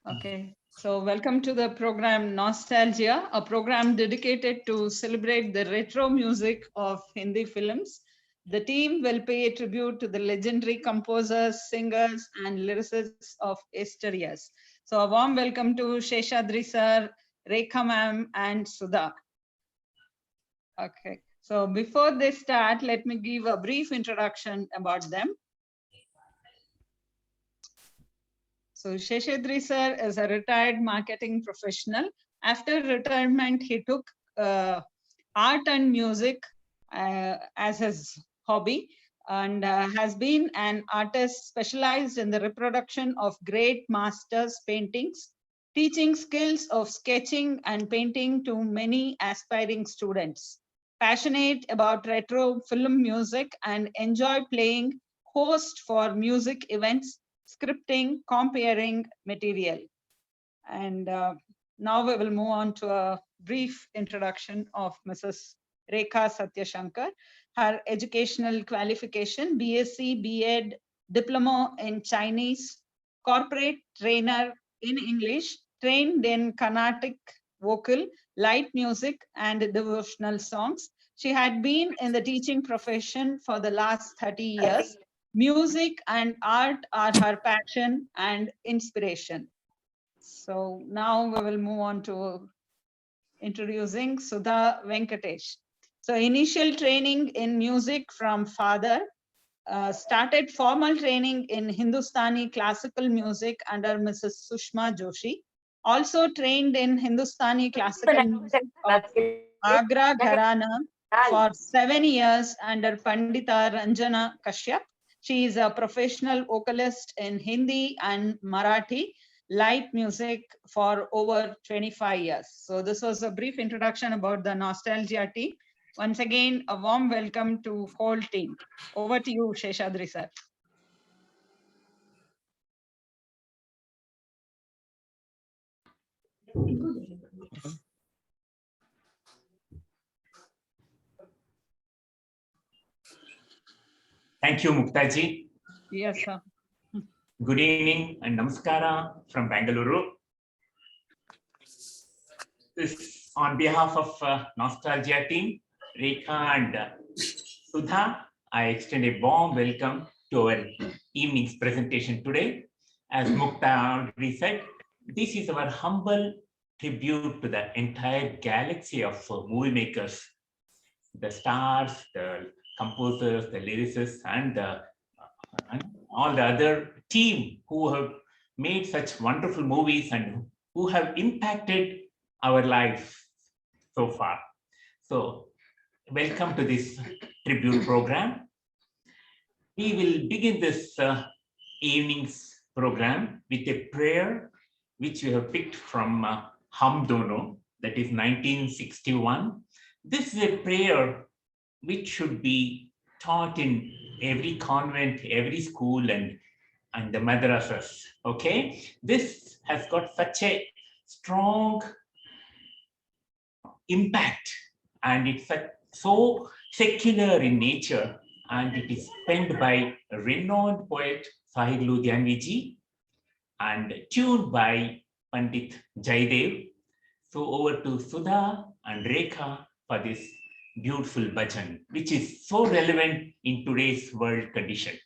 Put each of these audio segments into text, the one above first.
Okay, so welcome to the program Nostalgia, a program dedicated to celebrate the retro music of Hindi films. The team will pay tribute to the legendary composers, singers, and lyricists of yesteryears. So a warm welcome to Sheshadri sir, Rekha ma'am, and Sudha. Okay, so before they start, let me give a brief introduction about them. So Sheshadri sir is a retired marketing professional. After retirement, he took art and music as his hobby and has been an artist specialized in the reproduction of great masters' paintings, teaching skills of sketching and painting to many aspiring students. Passionate about retro film music and enjoy playing host for music events, scripting, comparing material. And now we will move on to a brief introduction of Mrs. Rekha Satyashankar. Her educational qualification, BSc, B.Ed, Diploma in Chinese, corporate trainer in English, trained in Carnatic vocal, light music, and devotional songs. She had been in the teaching profession for the last 30 years. Music and art are her passion and inspiration. So now we will move on to introducing Sudha Venkatesh. So initial training in music from father, started formal training in Hindustani classical music under Mrs. Sushma Joshi. Also trained in Hindustani classical music of Agra Gharana for 7 years under Pandita Ranjana Kashyap. She is a professional vocalist in Hindi and Marathi light music for over 25 years. So this was a brief introduction about the Nostalgia team. Once again, a warm welcome to whole team. Over to you, Sheshadri sir. Thank you, Muktaji. Yes, sir. Good evening and namaskara from Bangalore. This on behalf of Nostalgia team, Rekha and Sudha, I extend a warm welcome to our evening's presentation today. As Mukta already said, this is our humble tribute to the entire galaxy of movie makers, the stars, the composers, the lyricists, and all the other team who have made such wonderful movies and who have impacted our lives so far. So, welcome to this tribute program. We will begin this evening's program with a prayer which we have picked from Hum Dono, that is 1961. This is a prayer which should be taught in every convent, every school, and the madrasas. Okay, this has got such a strong impact, and it's so secular in nature, and it is penned by a renowned poet Sahir Ludhianvi and tuned by Pandit Jaidev. So over to Sudha and Rekha for this beautiful bhajan, which is so relevant in today's world condition.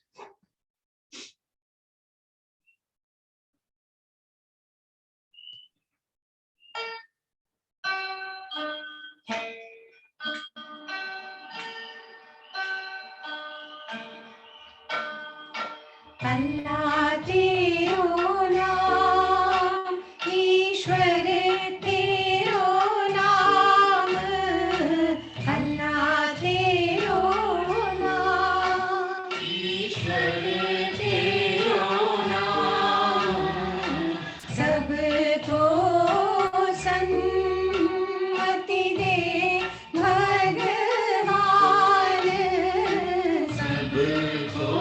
Allah tero naam, Ishwar tero naam, Allah tero naam, Ishwar tero naam, sabko sammati de Bhagwan, sabko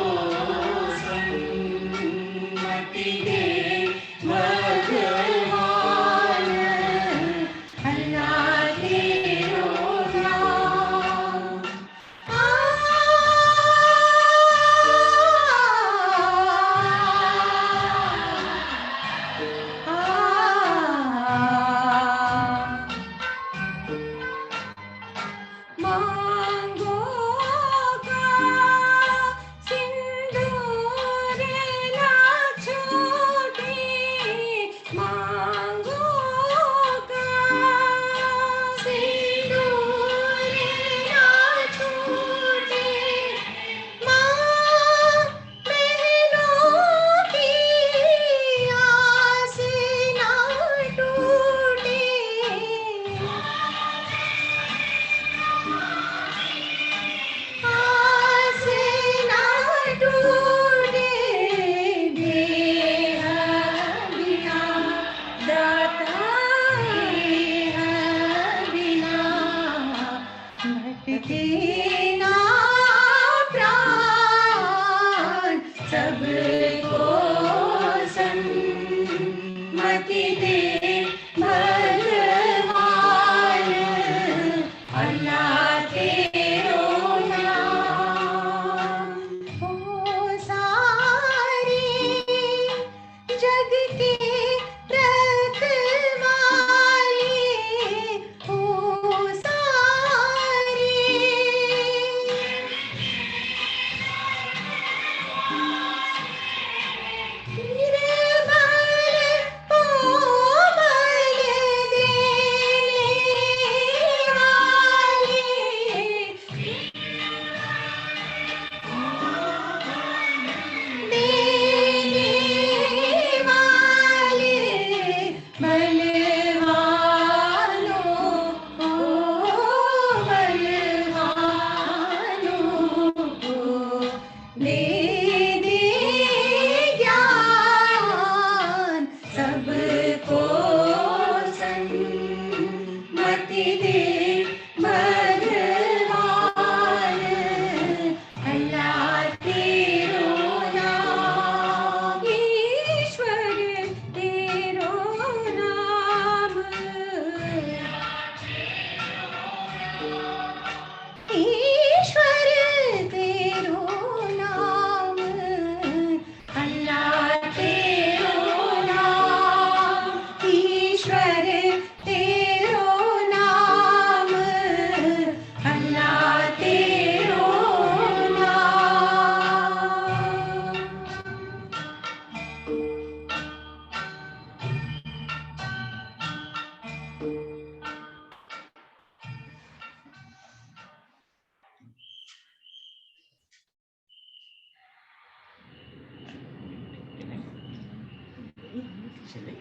Chennai.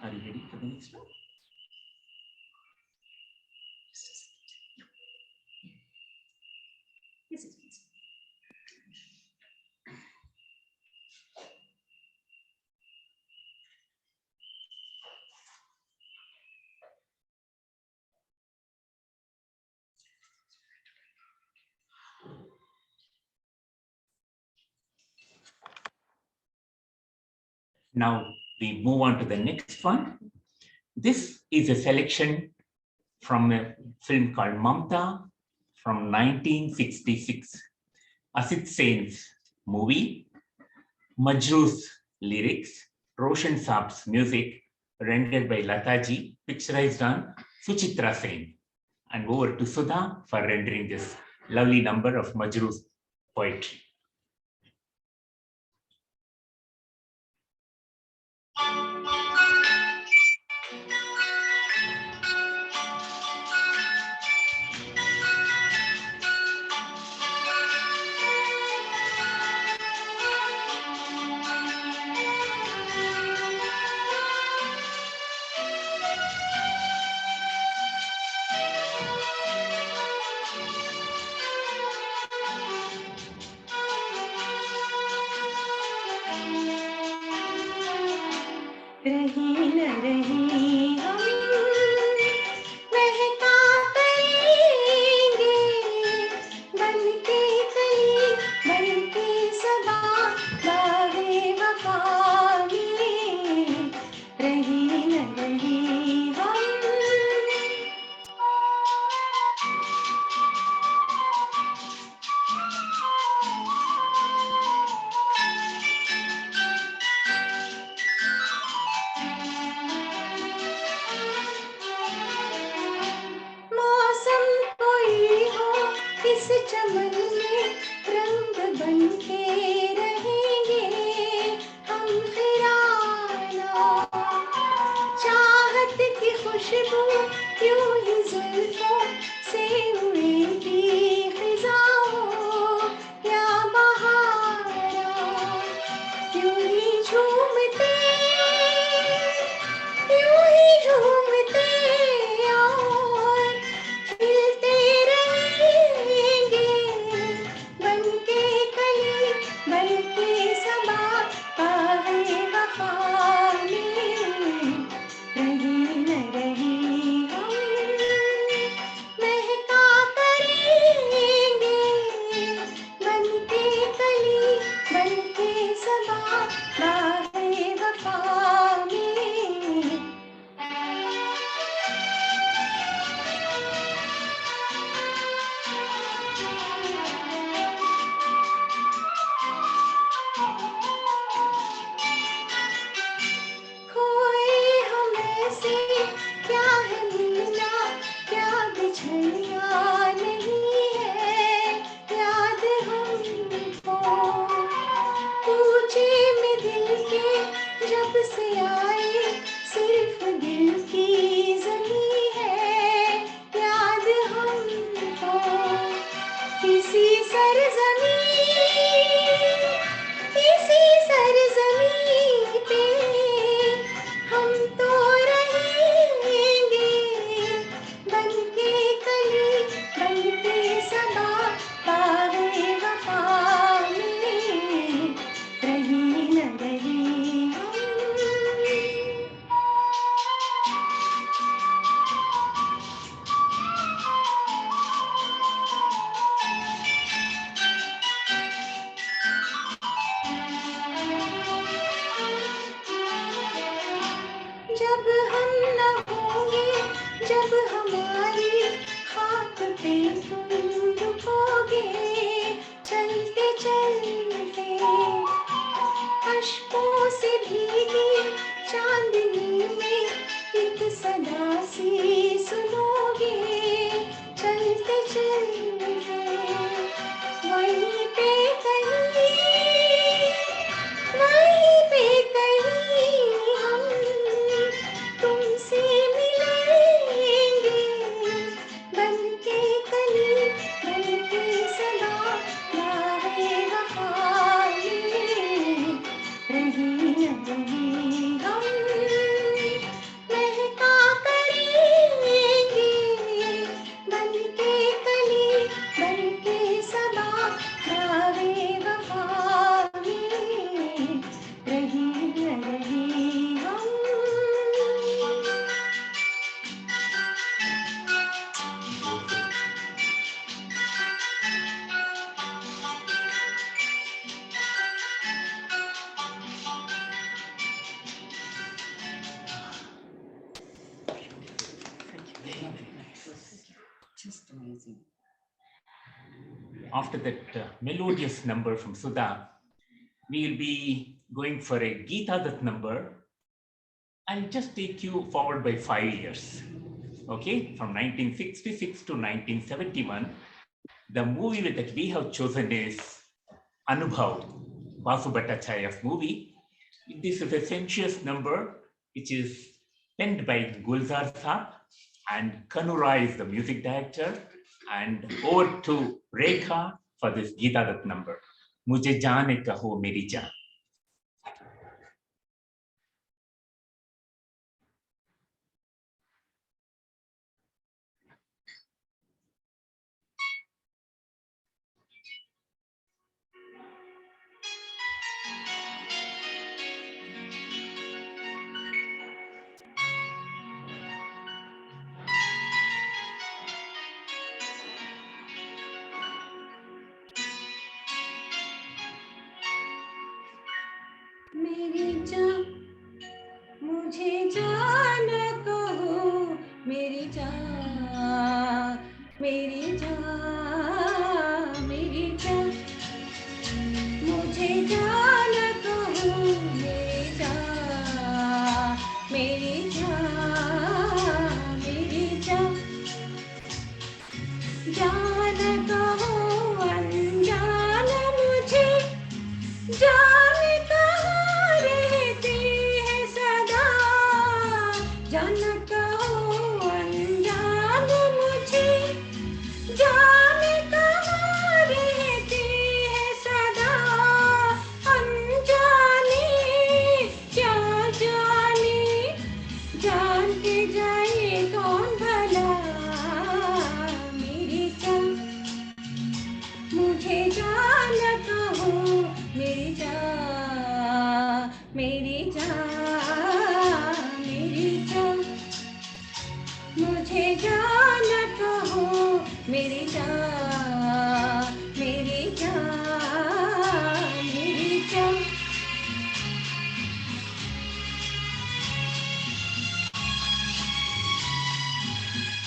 Are you ready for the next one? Yes, yes, please. Now we move on to the next one. This is a selection from a film called Mamta from 1966. Asit Sen's movie, Majru's lyrics, Roshan Saab's music, rendered by Lataji, picturized on Suchitra Sen. And over to Sudha for rendering this lovely number of Majru's poetry. रही न रही हम महका करेंगे बनके कली बनके सदा बागे वफा में रही न रही हम मौसम कोई हो इस चमन में रंग बनके रहेंगे हम फिराना चाहत की खुशबू यूं ही जुल्फों से उड़ेगी फिजाओं या बहारा यूं ही झूमते और खिलते रहेंगे बनके कली बनके सबा पावे वफा में रही न रही हम महका करेंगे बनके कली बनके सबा पावे वफा में खोए हम ऐसे क्या है मिलना क्या बिछड़ना नहीं है याद हमको पूछे में दिल के जब से आए सिर्फ दिल की जमी है याद हमको किसी सरजमी पे हम तो रहेंगे बनके कली बनके सदा पावे वफा में रही न रही हम जब हम न होंगे जब हमारी खाक पे तुम रुकोगे चलते चलते अश्कों से भीगी चांदनी में एक सदा सी सुनोगे चलते चलते वहीं पे कहीं हम तुमसे मिलेंगे बनके कली बनके सदा बाहे वफा में रही न रही हम After that melodious number from Sudha, we will be going for a Geeta Dutt number. I'll just take you forward by 5 years. Okay, from 1966 to 1971, the movie that we have chosen is Anubhav, Basu Bhattacharya's movie. This is a sensuous number, which is penned by Gulzar Saab, and Kanura is the music director. And over to Rekha for this Geeta Dutt number. Mujhe jaane kaho meri jaan. मेरी जान मुझे जान कहो मेरी जान मेरी जान मेरी जान मुझे जान कहो मेरी जान मेरी जान मेरी जान जान कहो अनजान मुझे जान कहाँ रहती है सदा जान कहो अनजान मुझे जान कहाँ रहती है सदा अनजाने क्या जाने जान के जाए कौन भला मेरी जान मुझे जान कहो मेरी जान मेरी जान मेरी जान मुझे जान कहो मेरी जान मेरी जान मेरी जान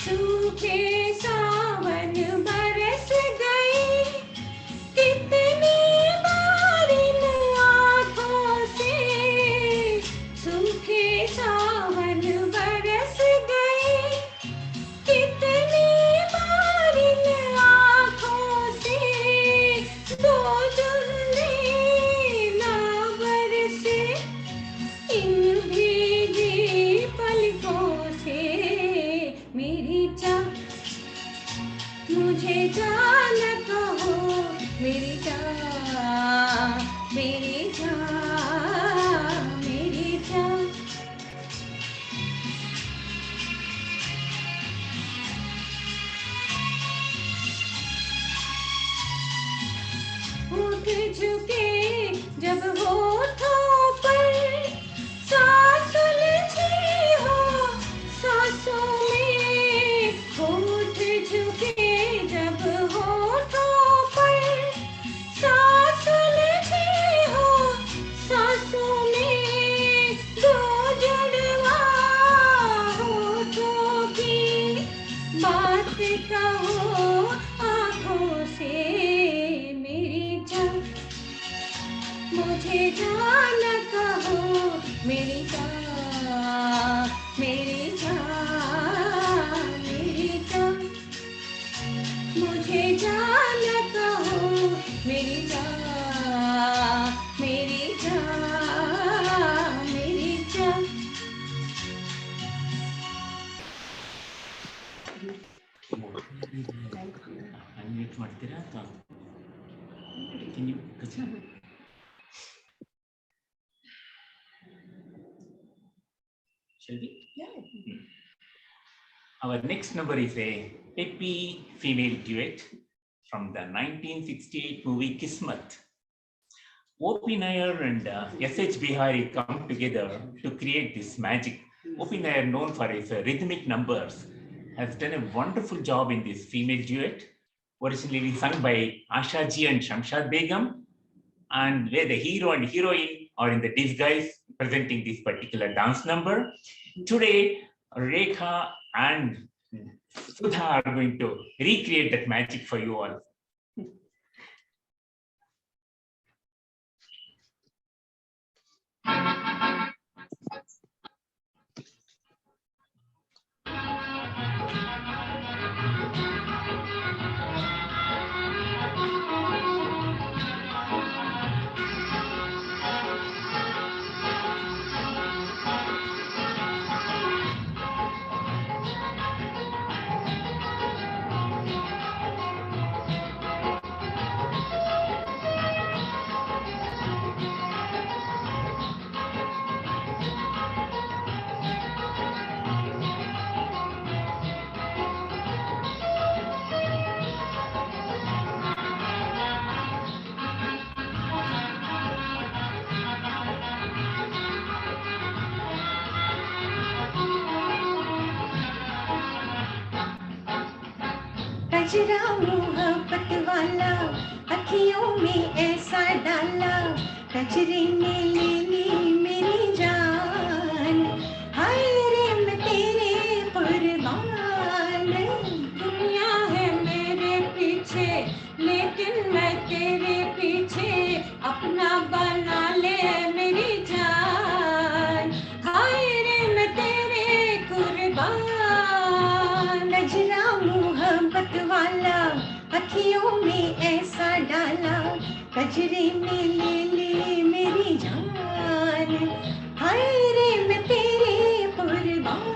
सूखे सावन बरस गए कितनी बारिश आँखों से सूखे सावन बरस गए कितनी बारिश आँखों से दो जुल्ले ना बरसे इन भीगी पलकों से मेरी जान मुझे जान कहो मेरी जान मेरी जान मेरी जान होठ झुके जब होठों पर सांस उलझी हो सांसों में होठ झुके जब होठों पर सांस उलझी हो सांसों में दो जुड़वा होठों की बात कहो आँखों से मेरी जान मुझे जान कहो मेरी जान मेरी जान मेरी जान मुझे जान कहो मेरी जान मेरी जान मेरी जान Unmute ಮಾಡ್ತೀರಾ ಅಥವಾ can you shall we? Our next number is a peppy female duet from the 1968 movie Kismat. O.P. Nair and S.H. Bihari come together to create this magic. O.P. Nair, known for his rhythmic numbers, has done a wonderful job in this female duet, originally sung by Asha Ji and Shamshad Begum, and where the hero and heroine are in the disguise presenting this particular dance number. Today, Rekha and Sudha are going to recreate that magic for you all. कजरा मोहब्बत वाला अखियों में ऐसा डाला कजरे ने ले ली मेरी जान हाय रे मैं तेरे कुर्बान दुनिया है मेरे पीछे लेकिन मैं तेरे पीछे अपना बना ले मेरी जान हाय रे मैं तेरे कुर्बान नजरा मोहब्बत वाला अखियों में ऐसा डाला कजरे ने ले ली मेरी जान हाय रे मैं तेरे कुर्बान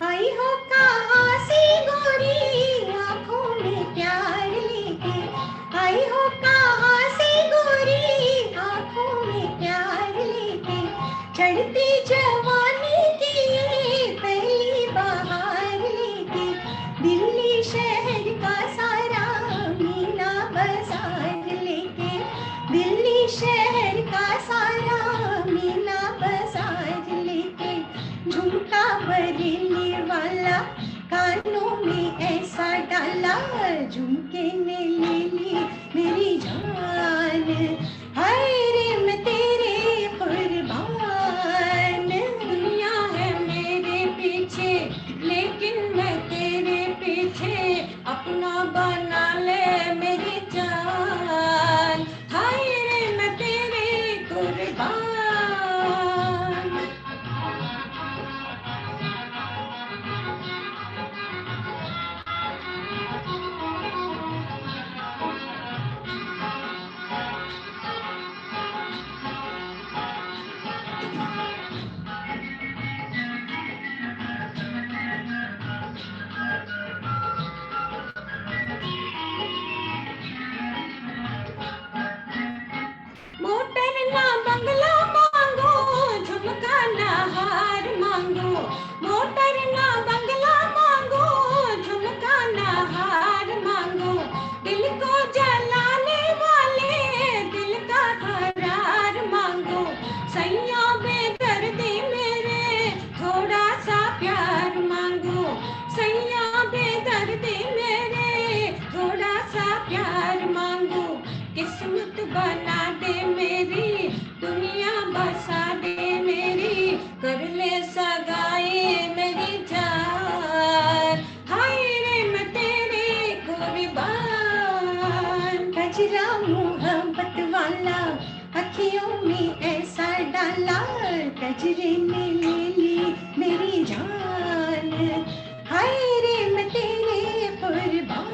आई हो कहाँ से गोरी आँखों में प्यार लेके आई हो कहाँ से गोरी आँखों में प्यार लेके चढ़ती जवानी की ये पहली बहार लेके दिल्ली शहर का सारा मीना बाजार लेके दिल्ली शहर का सारा मीना बाजार लेके झुमका बरेली वाला कानों में ऐसा डाला झुमके ने ले ली मेरी जान हाय रे मैं तेरे कुर्बान दुनिया है मेरे पीछे लेकिन मैं तेरे पीछे अपना बना ले मेरी जान हाय रे मैं तेरे कुर्बान मोटर ना बंगला मांगो झुमका ना हार मांगो मोटर ना बंगला मांगो झुमका ना हार मांगो दिल को जलाने वाले दिल का करार मांगो सैया बेदर्दी मेरे थोड़ा सा प्यार मांगो सैया बेदर्दी मेरे थोड़ा सा प्यार मांगो किस्मत बना दे मेरी दुनिया बसा दे मेरी कर ले सगाई मेरी जान हाय रे मैं तेरे कुर्बान कजरा मोहब्बत वाला अखियों में ऐसा डाला कजरे ने ले ली मेरी जान हाय रे मैं तेरे कुर्बान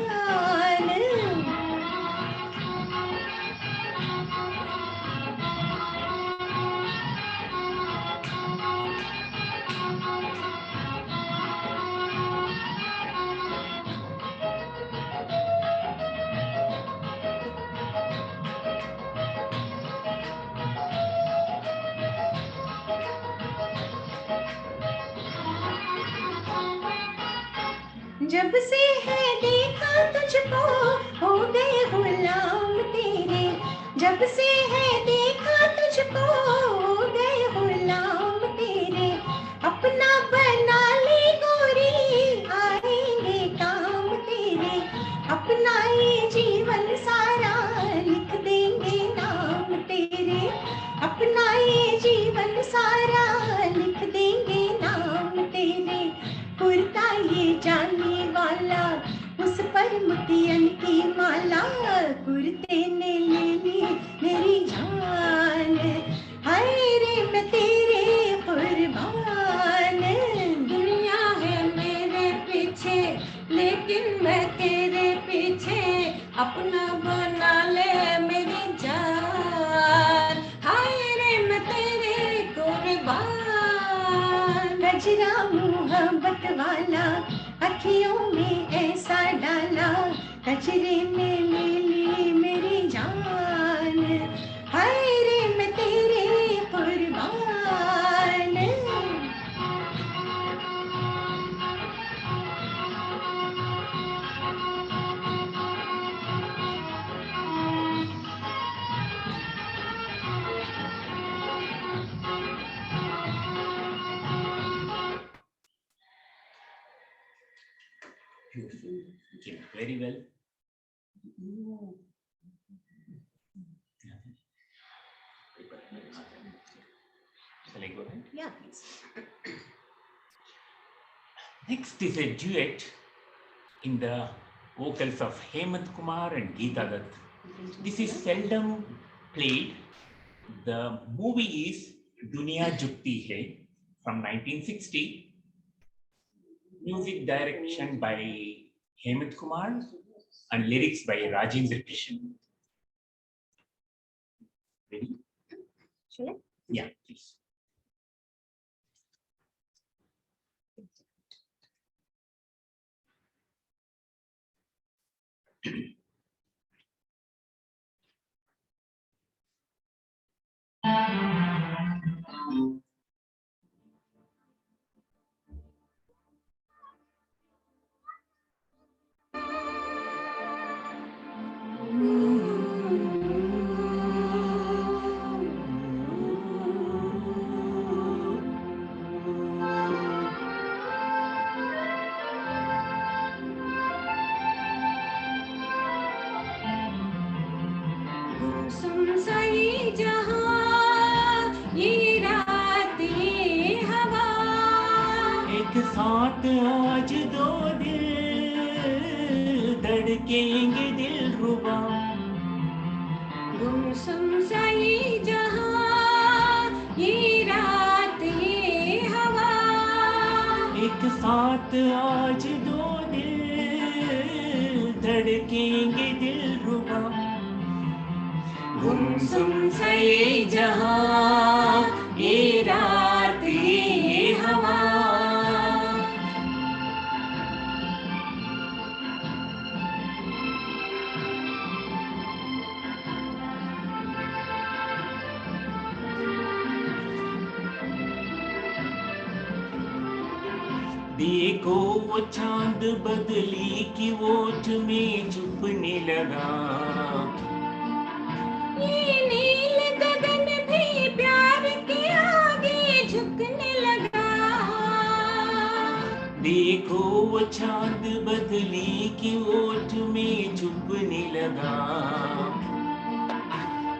जब से है देखा तुझको हो गए गुलाम तेरे, जब से है देखा तुझको हो गए गुलाम तेरे, अपना बना ले गोरी आएंगे काम तेरे, अपना ये जीवन सारा लिख देंगे नाम तेरे, अपना ये जीवन सारा लिख देंगे नाम तेरे, कुर्ता ये जाने वाला उस पर मोतियन की माला, कुर्ते ने ले ली मेरी जान, हाय रे मैं तेरे कुर्बान, दुनिया है मेरे पीछे लेकिन मैं तेरे पीछे, अपना बना ले मेरी जान, हाय रे मैं तेरे कुर्बान, गजरा मोहब्बत वाला अखियों में ऐसा डाला, कचरे में ले ली मेरी जान, हाय रे मैं तेरे कुर्बान। Beautiful. Okay, very well. Shall I go ahead? Yeah, please. Next is a duet in the vocals of Hemant Kumar and Geeta Dutt. This is seldom played. The movie is Duniya Jukti Hai from 1960. Music direction by Hemant Kumar and lyrics by Rajendra Krishan. Ready? Shall I? Yeah, please. सुनसाई जहां ये रात ये हवा, एक साथ आज दो दिल धड़केंगे दिलरुबा, गुमसुम साई जहां ये रात ये हवा, एक साथ आज दो दिल धड़केंगे दिलरुबा, गुमसुम साई जहां ये रात ये हवा, देखो वो चांद बदली की ओट में छुपने लगा, ये नील गगन भी प्यार के आगे झुकने लगा, देखो वो चांद बदली की ओट में छुपने लगा,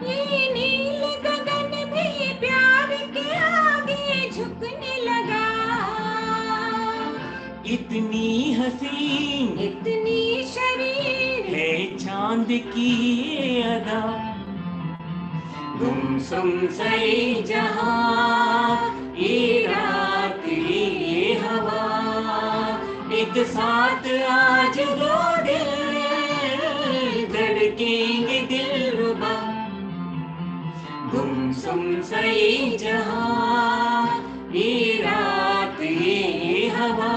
ये नील गगन भी प्यार के आगे झुकने लगा, इतनी हसीन इतनी शरीर है चांद की ये अदा, गुमसुम सई जहां ये रात ये हवा, एक साथ आज दो दिल धड़केंगे दिलरुबा, गुमसुम सई जहां ये रात ये हवा,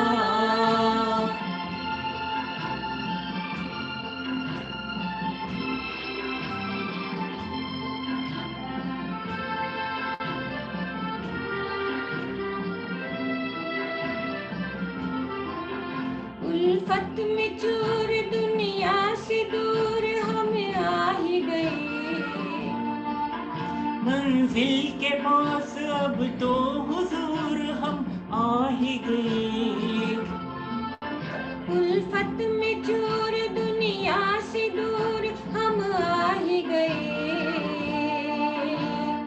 उल्फत में चूर दुनिया से दूर हम आ ही गए, मंजिल के पास अब तो हुजूर हम आ ही गए। उल्फत में चूर दुनिया से दूर हम आ ही गए,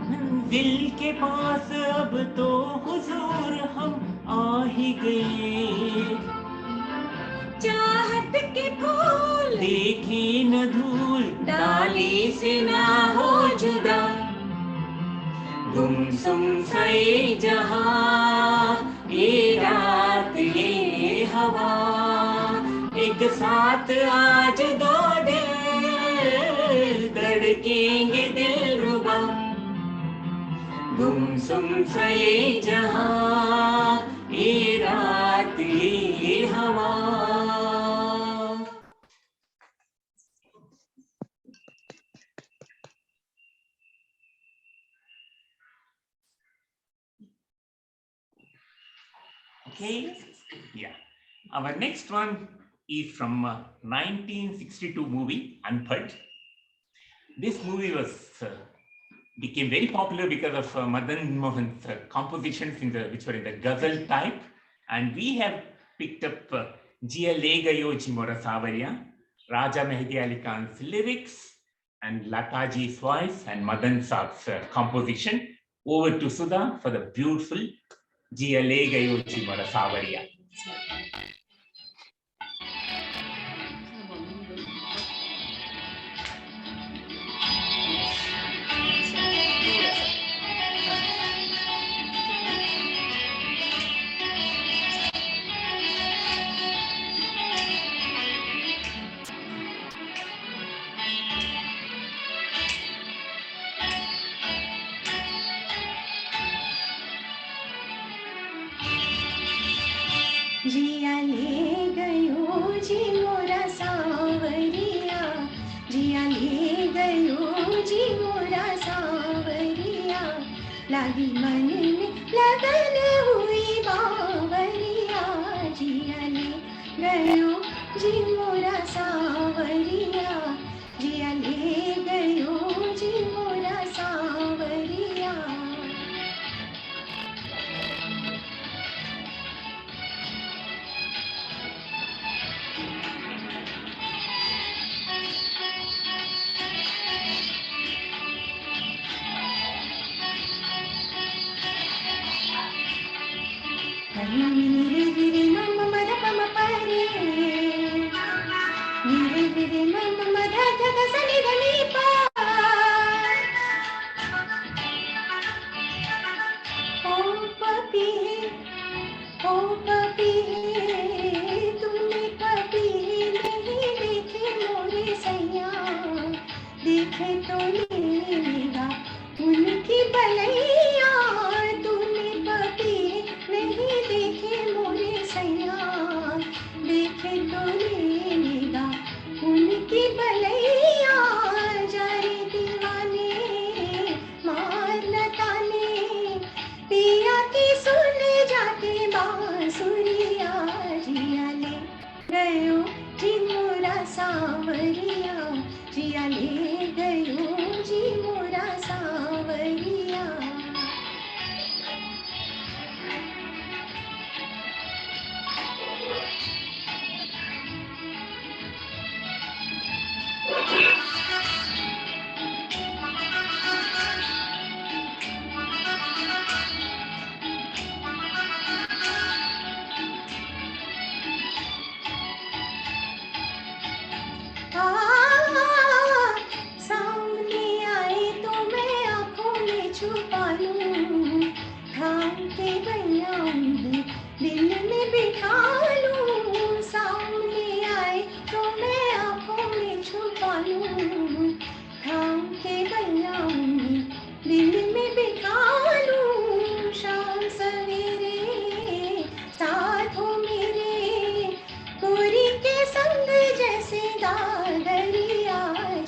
मंजिल के पास अब तो हुजूर हम आ ही गए। चाहत के फूल देखे न धूल डाली से ना हो जुदा, गुमसुम सा जहां, ये रात ये हवा, एक साथ आज दो दिल धड़केंगे दिलरुबा। गुमसुम सा जहां, ये रात ये हवा। Okay, yeah. Our next one is from 1962 movie Unpad. This movie was became very popular because of Madan Mohan's compositions which were in the ghazal type, and we have picked up Jia Legayo Chimora Savariya, Raja Mehdi Ali Khan's lyrics, and Lataji's voice, and Madan Saab's composition. Over to Sudha for the beautiful Jia Legayo Chimora Savariya. जिया ले गयो जी मोरा सांवरिया, जिया ले गयो जी मोरा सांवरिया, लागी मन में लगन हुई बावरिया, जिया ले गयो जी मोरा सांवरिया, जिया ले गयो जी मोरा सांवरिया। गिरे गिरे मम मद पम परे, गिरे गिरे मम मद धग सनि धनि पा, ओ पपी तुमने कभी नहीं देखे मोरे सैया, देखे तो लेगा उनकी बलैया, तूने कभी नहीं देखे मोरे सैया, देखे तो लेगा उनकी बलैया, जारे दीवाने मार न ताने, पिया की सुन जाके बांसुरिया, जिया ले गयो जी मोरा सांवरिया, जिया ले गयो जी मोरा सांवरिया। सामने आए तो मैं आंखों में छुपा लूं, थाम के बयाऊंगी दिल में बिठा लूं, सामने आए तो मैं आंखों में छुपा लूं, थाम के बयाऊंगी दिल में बिठा लूं, शाम सवेरे साथ हो मेरे, गोरी के संग जैसे दादरिया,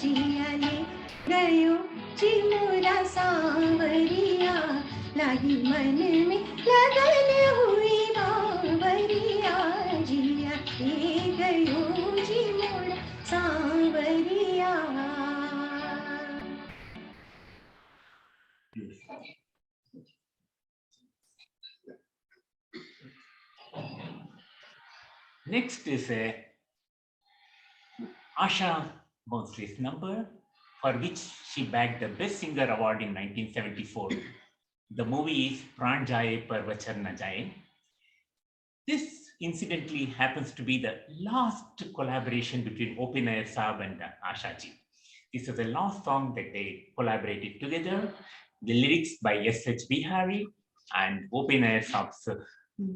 जिया ले गयो जी मोरा सांवरिया, लागी मन में लगन हुई बावरिया, जिया ले Next is Asha Bhonsle's number, for which she bagged the Best Singer Award in 1974. The movie is Pran Jaye Par Vachan Na Jaye. This incidentally happens to be the last collaboration between Open-Air Saab and Asha ji. This is the last song that they collaborated together. The lyrics by S.H. Bihari and Open-Air Saab's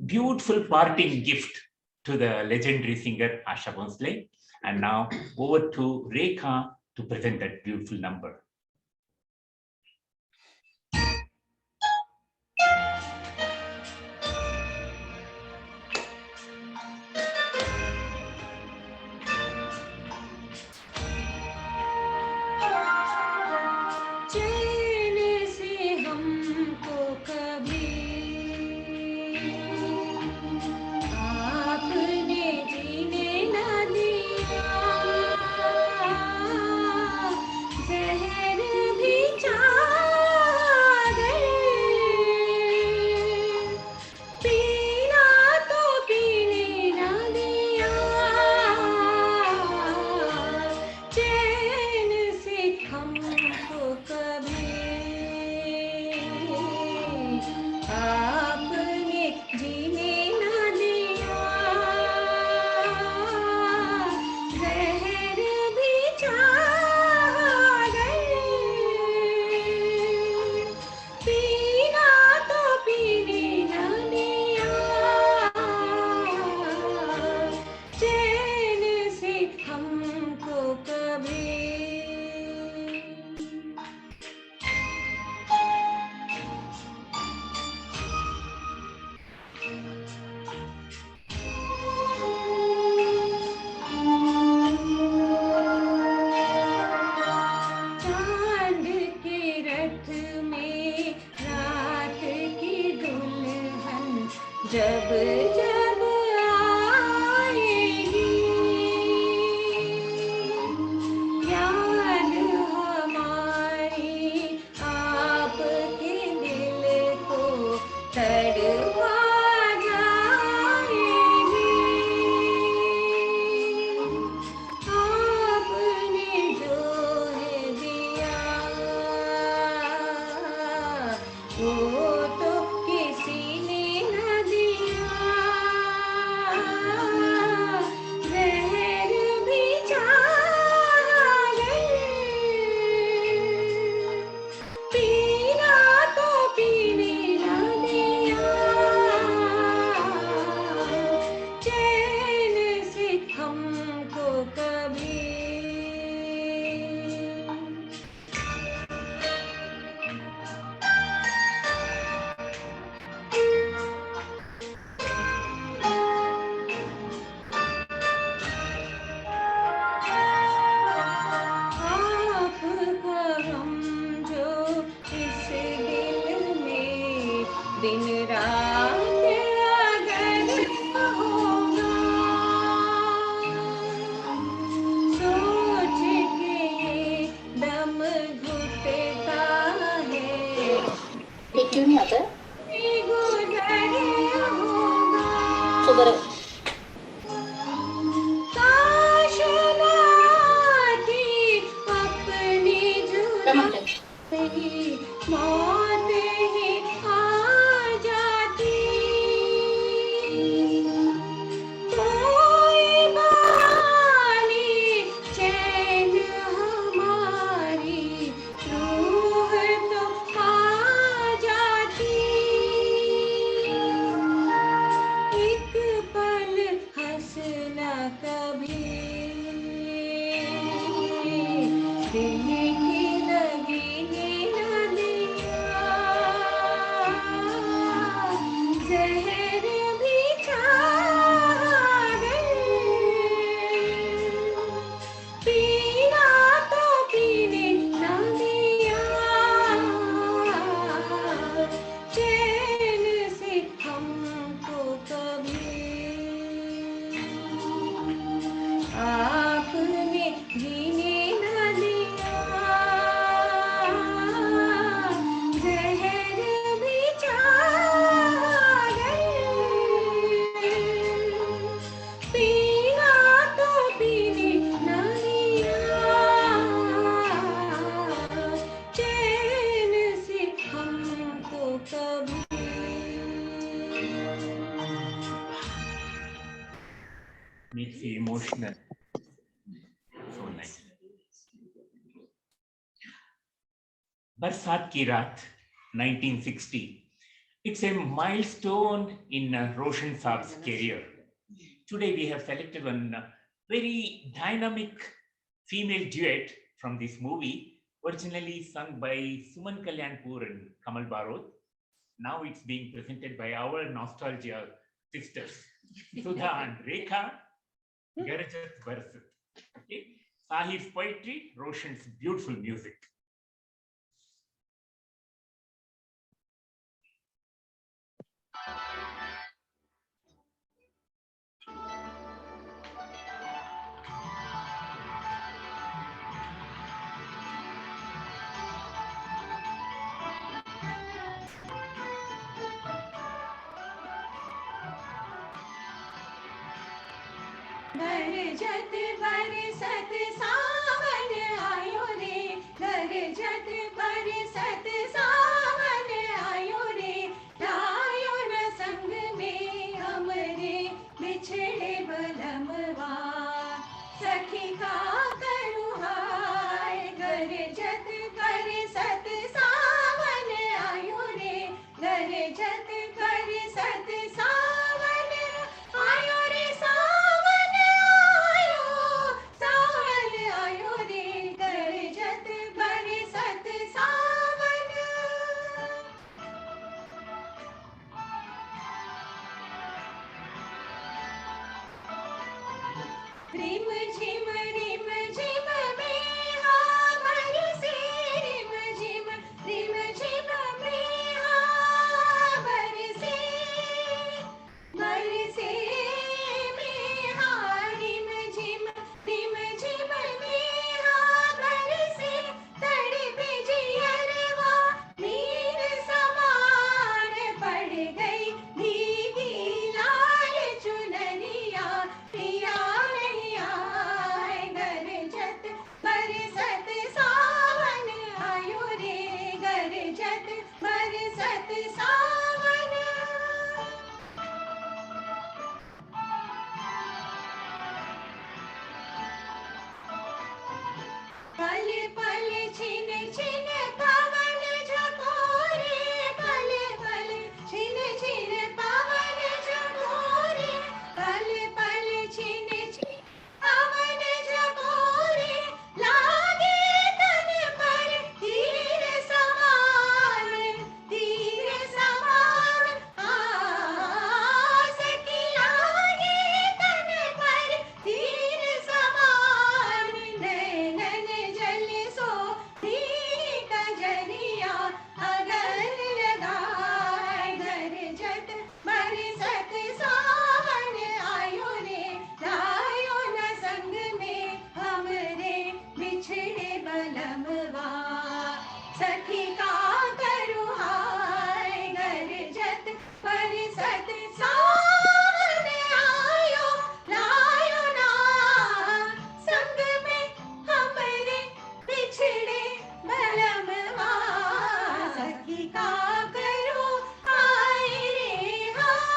beautiful parting gift to the legendary singer Asha Bhonsle. And now over to Rekha to present that beautiful number. जब जब आएगी याद हमारी आपके दिल को तड़पा जाएगी। आपने जो है दिया वो तो किसी ने दिन रात अगर होगा सोच के दम घुटता है ये क्यों नहीं आता है? गुजर होगा सुधर काश ना थी अपनी जुदाई मौत ही आ जाती कोई बहानी चैन हमारी रूह तो आ जाती एक पल makes you emotional. So nice. Barsat Ki Raat, 1960. It's a milestone in Roshan Saab's career. Today we have selected one very dynamic female duet from this movie, originally sung by Suman Kalyanpur and Kamal Barot. Now it's being presented by our nostalgia sisters, Sudha and Rekha, Garajat Barsat. Okay. Sahir's poetry, Roshan's beautiful music. गरजत बरसत सावन आयो रे, गरजत बरसत सावन आयो रे, लायो न संग में हमरे बिछड़े बलमवा, सखी का करूँ हाय। गरजत बरसत सावन आयो रे, गरजत बरसत सावन आयो रे, सावन आयो रे, गरजत बरसत सावन। रिम झिम मेहा बरसे, रिम झिम मेहा बरसे, बरसे मेहा, रिम झिम मेहा बरसे, तड़पे जियरवा नीर समान, पड़ गई भीगी लाल चुनरिया, पिया नहीं आए। गरजत बरसत सावन आयो रे, गरजत बरसत सावन। पल पल छिन छिन पवन झकोरे, पल पल छिन छिन पवन झकोरे, पल पल छिन छिन पवन झकोरे, लागे तन पर तीर समान, तीर समान। सखी लागे तन पर तीर समान, नैनन जल सो तीर कजरिया, अगन लगाए। गरजत बरसत सावन आयो रे, लायो न संग में हमरे बिछड़े बलमवा, सखी का करूँ हाय। गरजत बरसत सावन आयो, लायो ना संग में हमरे बिछड़े बलमवा, सखी का करूँ हाय रे हाय।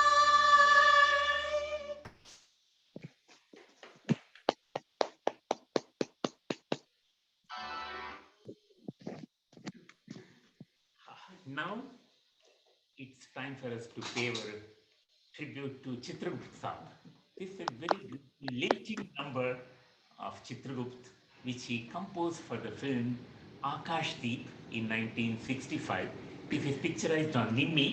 Now it's time for us to pay our tribute to Chitragupta Saab. This is a very lifting number of Chitragupta, which he composed for the film Akash Deep in 1965. This is picturized on Nimmi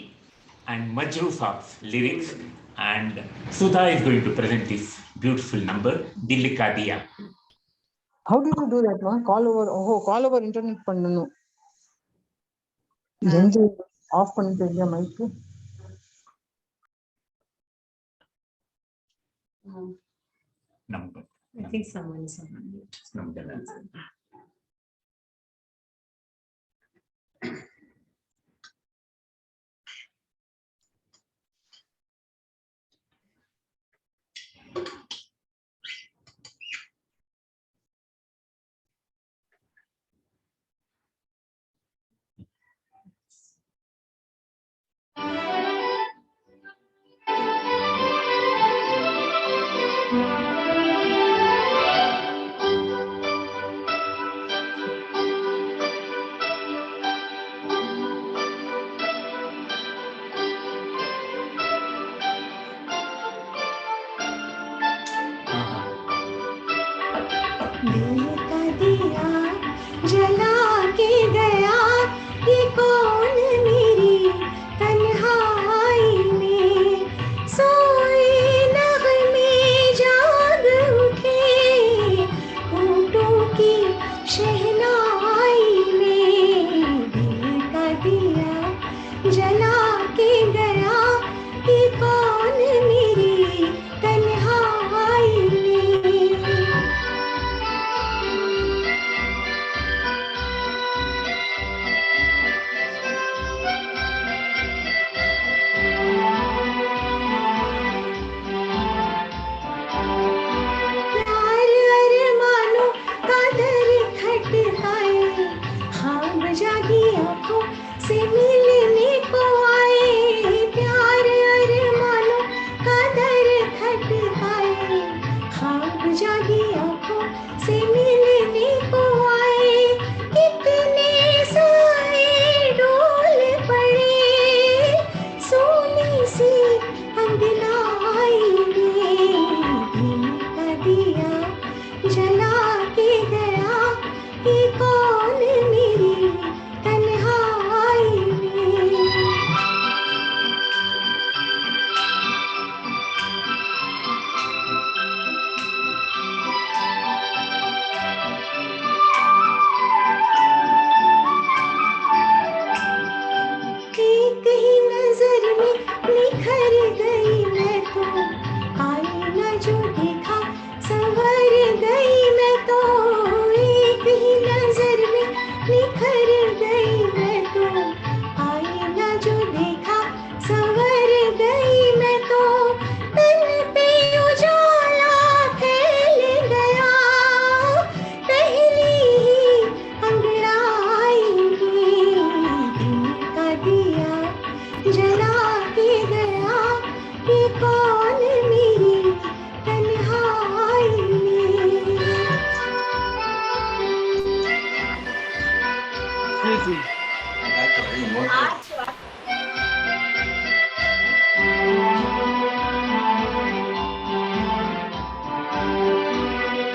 and Majru Saab's lyrics, and Sudha is going to present this beautiful number, Dil Ka Diya. How did you do that, ma? Call over internet பண்ணனும். Of பண்ணிட்டு இருக்கியா mic? Number. I think someone is on mute. Number. दिल का दिया जला के गया, ये कौन मेरी तन्हाई में सोए नगमे जाग उठे, होठों की शहनाई में दिल का दिया जला के गया, ये कौन मेरी तन्हाई में। प्यार अरमानों का दर खटकाए, ख्वाब जागी आंखों से मिलने को आए, प्यार अरमानों का दर खटकाए, ख्वाब जागी आंखों से मिलने को आए, कितने साए डोल पड़े सोनी सी अंगनाई में, दिल का दिया जला के गया, ये कौन मेरी तन्हाई में। एक ही नजर में निखर गई मैं तो, आईना जो देखा संवर गई मैं तो, एक ही नजर में निखर गई मैं तो, आईना जो देखा संवर गई मैं तो, तन पे उजाला फैल गया, पहली ही अंगड़ाई में दिल का दिया जला के गया, ये कौन मेरी तन्हाई में।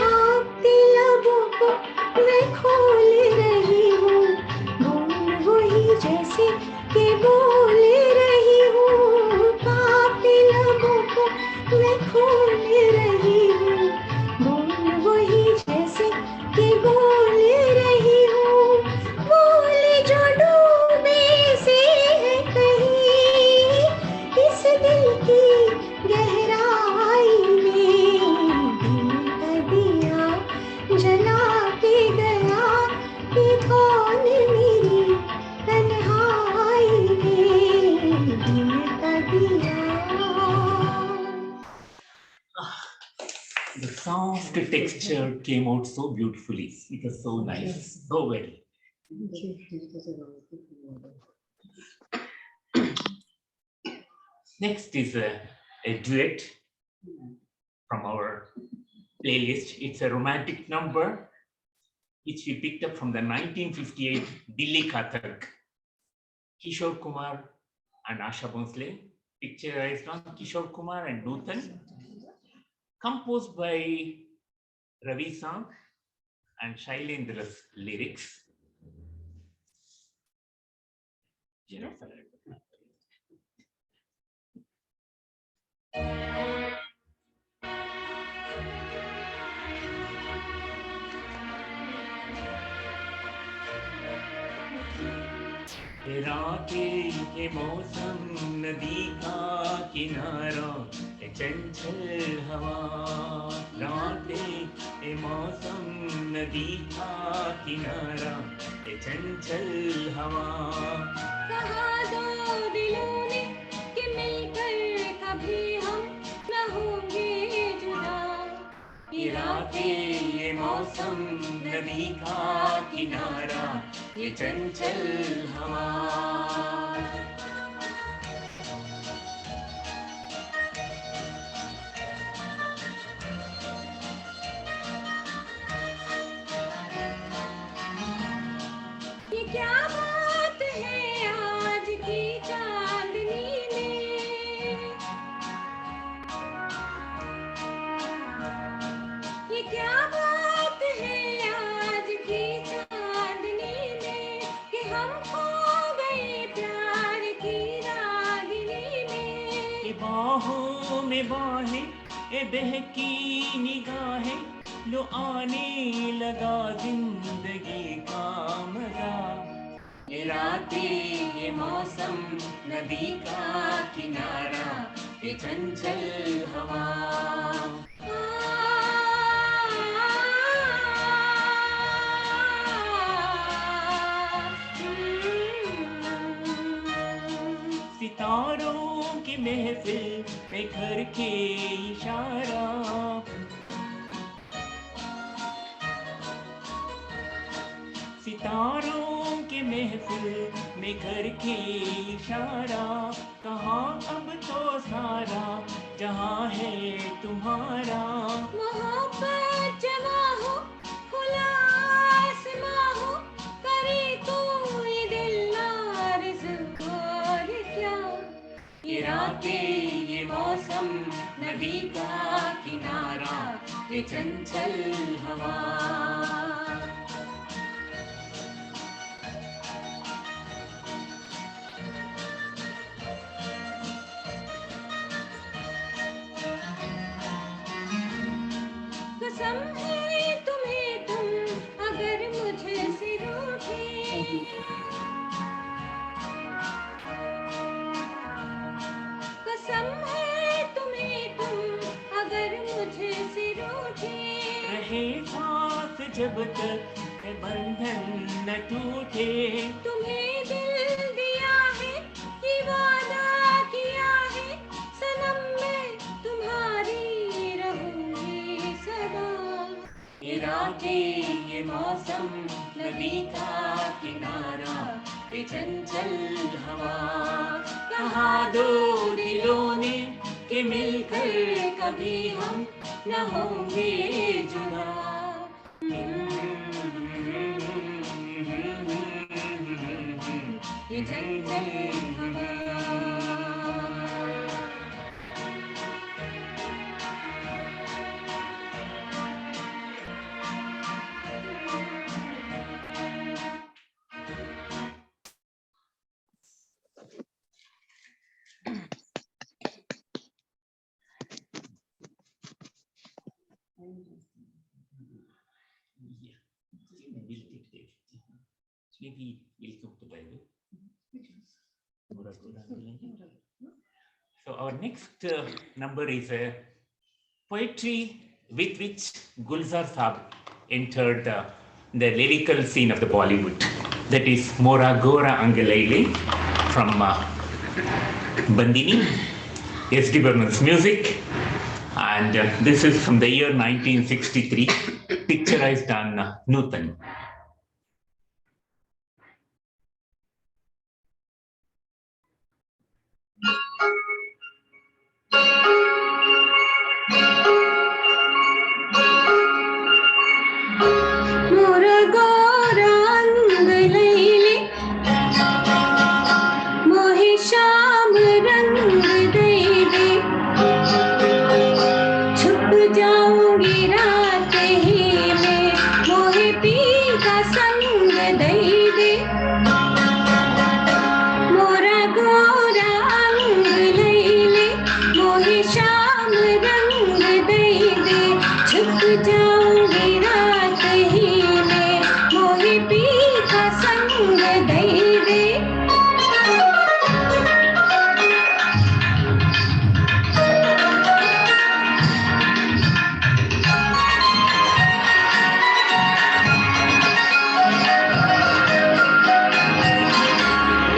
आपके लबों को मैं खोल रही हूँ, बोल वही जैसे कि बोल रही हूँ, आपके लबों को मैं खोल रही हूँ, बोल वही जैसे कि बोल रही हूँ, बोल जो डूबे से है कहीं इस दिल की गहराई में, दिल का दिया जला के गया, ये कौन मेरी तन्हाई में, दिल का दिया। The soft texture came out so beautifully. It was so nice, so well. Next is a duet from our playlist. It's a romantic number which we picked up from the 1958 Dilli Ka Tark. Kishore Kumar and Asha Bhonsle, picturized on Kishore Kumar and Nutan, composed by Ravi Sant and Shailendra's lyrics. रातें के मौसम नदी का किनारा चंचल हवा, रातें के मौसम नदी का किनारा चंचल हवा, कहा दो दिलों ने कि मिलकर कभी हम न होंगे जुदा, ये रातें ये मौसम नदी का किनारा ये चंचल हवा। ये क्या बात है आज की चांदनी में, ये क्या बात है में बाहें ए बहकी निगाहें लो आने लगा जिंदगी का मजा ये रातें ये मौसम नदी का किनारा ये चंचल हवा सितारों की महफिल में घर के इशारा सितारों के महफिल में घर के इशारा कहाँ अब तो सारा जहाँ है तुम्हारा मोहब्बत जमा हो खुला आसमां हो करे तो ये दिल नार्ज़ और क्या ये रातें ये मौसम नदी का किनारा ये चंचल हवा कसम है तुम्हें तुम अगर मुझसे रूठे कसम है तुम्हें तुम अगर मुझसे रूठे रहे साथ जब तक ये बंधन न टूटे तुम्हें दिल दिया है कि वादा किया है सनम मैं तुम्हारी रहूंगी सदा ये रातें ये मौसम नदी का किनारा ये चंचल हवा कहाँ दो दिलों ने के मिलकर कभी हम न होंगे जुदा ये चंचल हवा Maybe we'll come to Bible. So our next number is a poetry with which Gulzar Saab entered the lyrical scene of the Bollywood. That is Mora Gora Angalaile from Bandini, S.D. Burman's music. And this is from the year 1963, picturized on Nutan. मोरा गोरा अंग लैले मोहे शाम रंग दे दे छुप जाऊंगी रात ही में मोहे पी का संग दे दे मोरा गोरा अंग लैले मोहे शाम रंग दे दे छुप जाऊंगी रात ही में मोहे पी का संग दे दे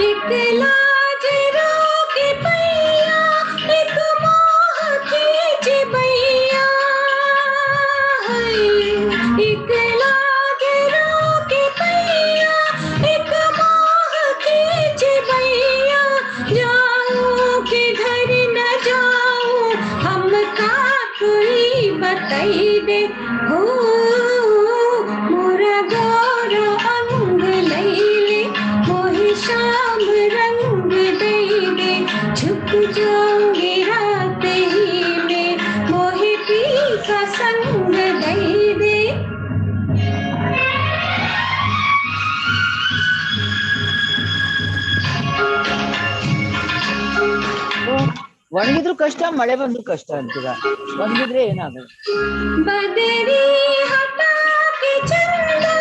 एक लाज रोके पैया एक मोह खींच बैया एक लाज रोके पैया एक मोह खींच बैया जाऊं कि घर न जाऊं हमका कोई बताई दे हो मोरा गोरा अंग लैले मोहे शाम रंग दे दे छुप जाऊंगी रात ही में मोहे पी का संग दे दे ಒಣಗಿದ್ರು ಕಷ್ಟ ಮಳೆ ಬಂದ್ರು ಕಷ್ಟ ಅಂತೀರ ಒಣಗಿದ್ರೆ ಏನಾಗಲ್ಲ बदरी हटा के चंदा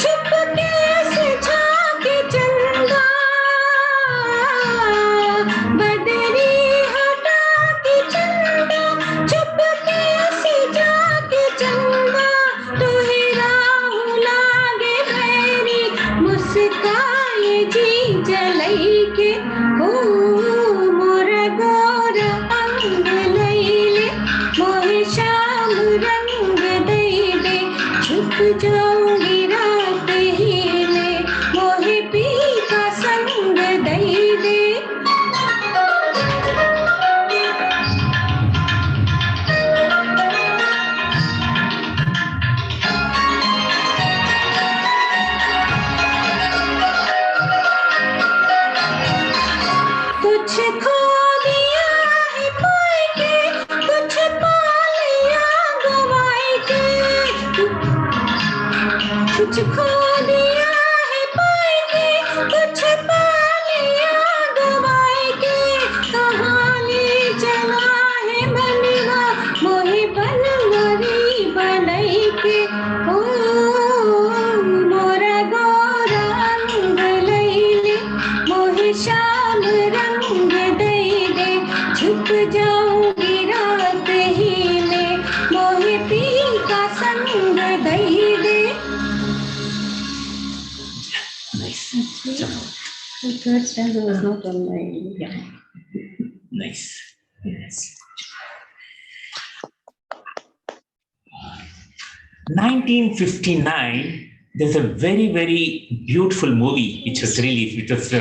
छुपके से झाके चंदा बदरी हटा के चंदा छुपके से झाके चंदा तुहे राह लागे भैरी मुस्काए जी जलई के ओ मोर गोर अंग लैले मोहे श्याम रंग दे दे छुप जाऊंगी रात ही में मोहे पी का संग दे दे कुछ खो दिया है पाए के कुछ पा लिया गवाए के कुछ खो दिया है पाए के कुछ पा लिया गवाए के कहानी चला है मनवा मोहे बनवरी बनई के ओ मोरा गोरा अंग लैले मोहे श्याम रंग दे दे छुप जाऊंगी रात ही में मोहे पी का संग दे दे Nice. The third stanza was not on my, yeah. Nice. Yes. 1959, there's a very, very beautiful movie which was released, which was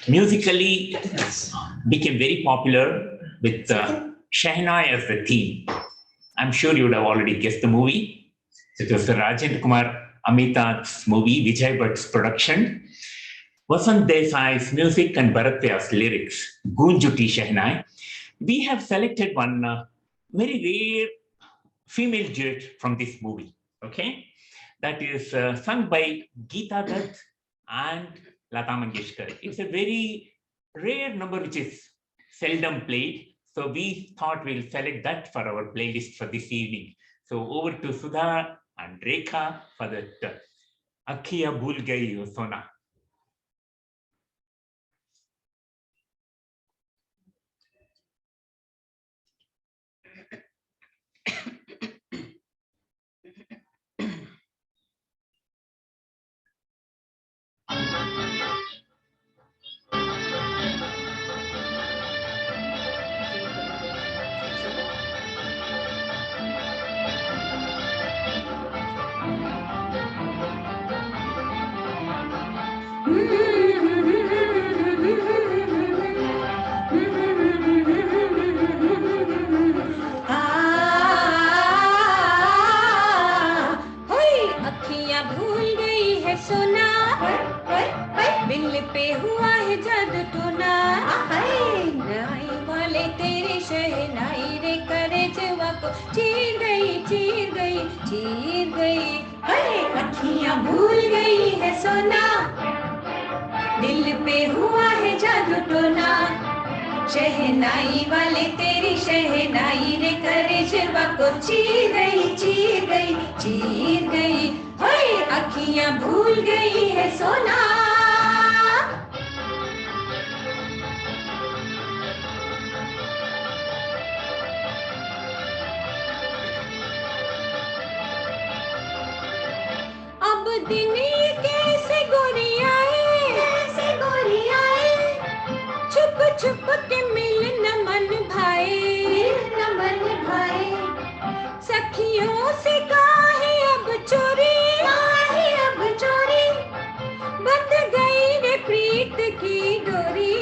musically became very popular with Shehnai as the theme. I'm sure you would have already guessed the movie. It was the Rajendra Kumar Amitabh's movie, Vijay Bhatt's production. Vasant Desai's music and Bharat Vyas's lyrics, Gunjuti Shehnai. We have selected one very rare female duet from this movie, okay? That is sung by Geeta Dutt and Lata Mangeshkar. It's a very rare number which is seldom played. So we thought we'll select that for our playlist for this evening. So over to Sudha and Rekha for that Akhiya Bhul Gayi Sona. अखियां भूल गई है सोना दिल पे हुआ है जादू टोना नाई वाले तेरे शहनाई रे करे जवा को चीर गई चीर गई चीर गई अखियां भूल गई है सोना दिल पे हुआ है जादू टोना शहनाई वाले तेरी शहनाई रे करे जवा को चीर गई चीर गई चीर गई अखियां भूल गई है सोना अब दिन ये कैसे गोरी आए छुप छुप के मिल न मन भाए सखियों से काहे अब चोरी बंध गई रे प्रीत की डोरी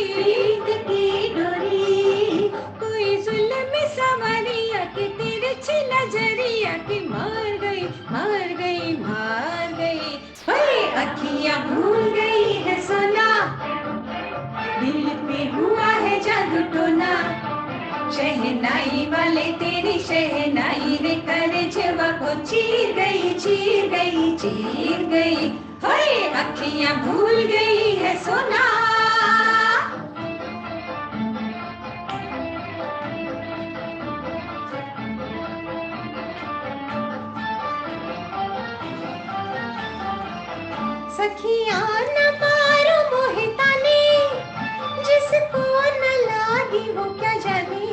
कोई जुल्म सवरिया की तिरछी नजरिया की मार गई अखियां भूल गई है सोना दिल पे हुआ है जादू टोना शहनाई वाले तेरी शहनाई रे करे जवा को चीर गई चीर गई चीर गई अखियां भूल गई है सोना सखिया न मारो मोहे ताने, जिसको न लागी वो क्या जाने।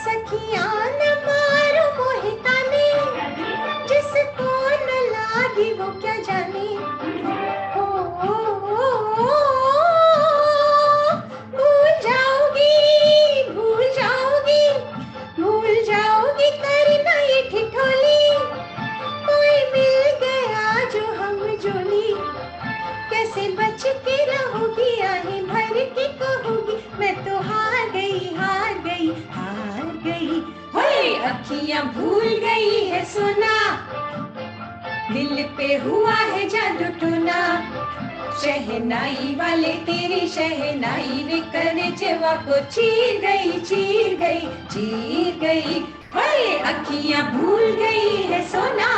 सखिया न मारो मोहे ताने, जिसको न लागी वो क्या जाने। भूल जाओगी, भूल जाओगी, भूल जाओगी करना ये ठिठोली। कोई मिल गया जो हम जोली, कैसे बच के रहोगी, आहें भर के कहोगी, मैं तो हार गई, हार गई, हार गई। होए अखियां भूल गई है सोना, दिल पे हुआ है जादू टोना। शहनाई वाले तेरी शहनाई रे कलेजवा को चीर गई, चीर गई, चीर गई। होए अखियां भूल गई है सोना।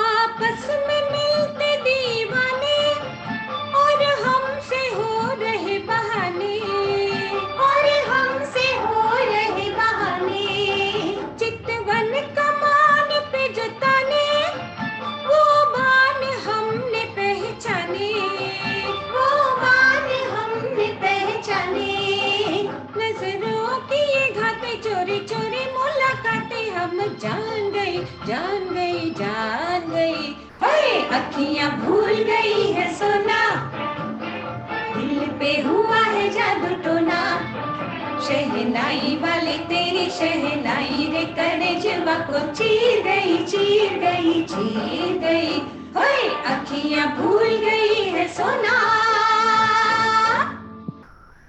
आपस में मिलते दीवाने और हमसे हो रहे बहाने, और हमसे हो रहे बहाने। चितवन कमान पे जो ताने, वो बान हमने पहचाने, वो बान हमने पहचाने। नजरों की ये घाटे, चोरी चोरी मुलाकातें हम जान गई, जान गई, जान गई। हाय अखियां भूल गई है सोना, दिल पे हुआ है जादू टोना। शहनाई वाले तेरी शहनाई रे कलेजवा को चीर गई, चीर गई, चीर गई। हाय अखियां भूल गई है सोना।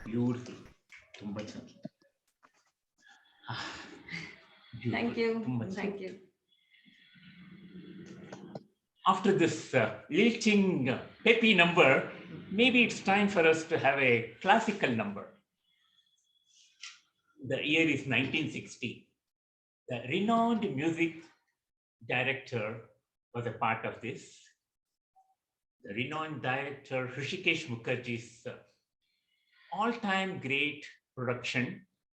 Beautiful. ತುಂಬಾ ಚೆನ್ನಾಗಿ. Thank you, ತುಂಬಾ ಚೆನ್ನಾಗಿ. thank you. After this lilting peppy number, maybe it's time for us to have a classical number. The year is 1960. The renowned music director was a part of this. The renowned director Hrishikesh Mukherjee's all-time great production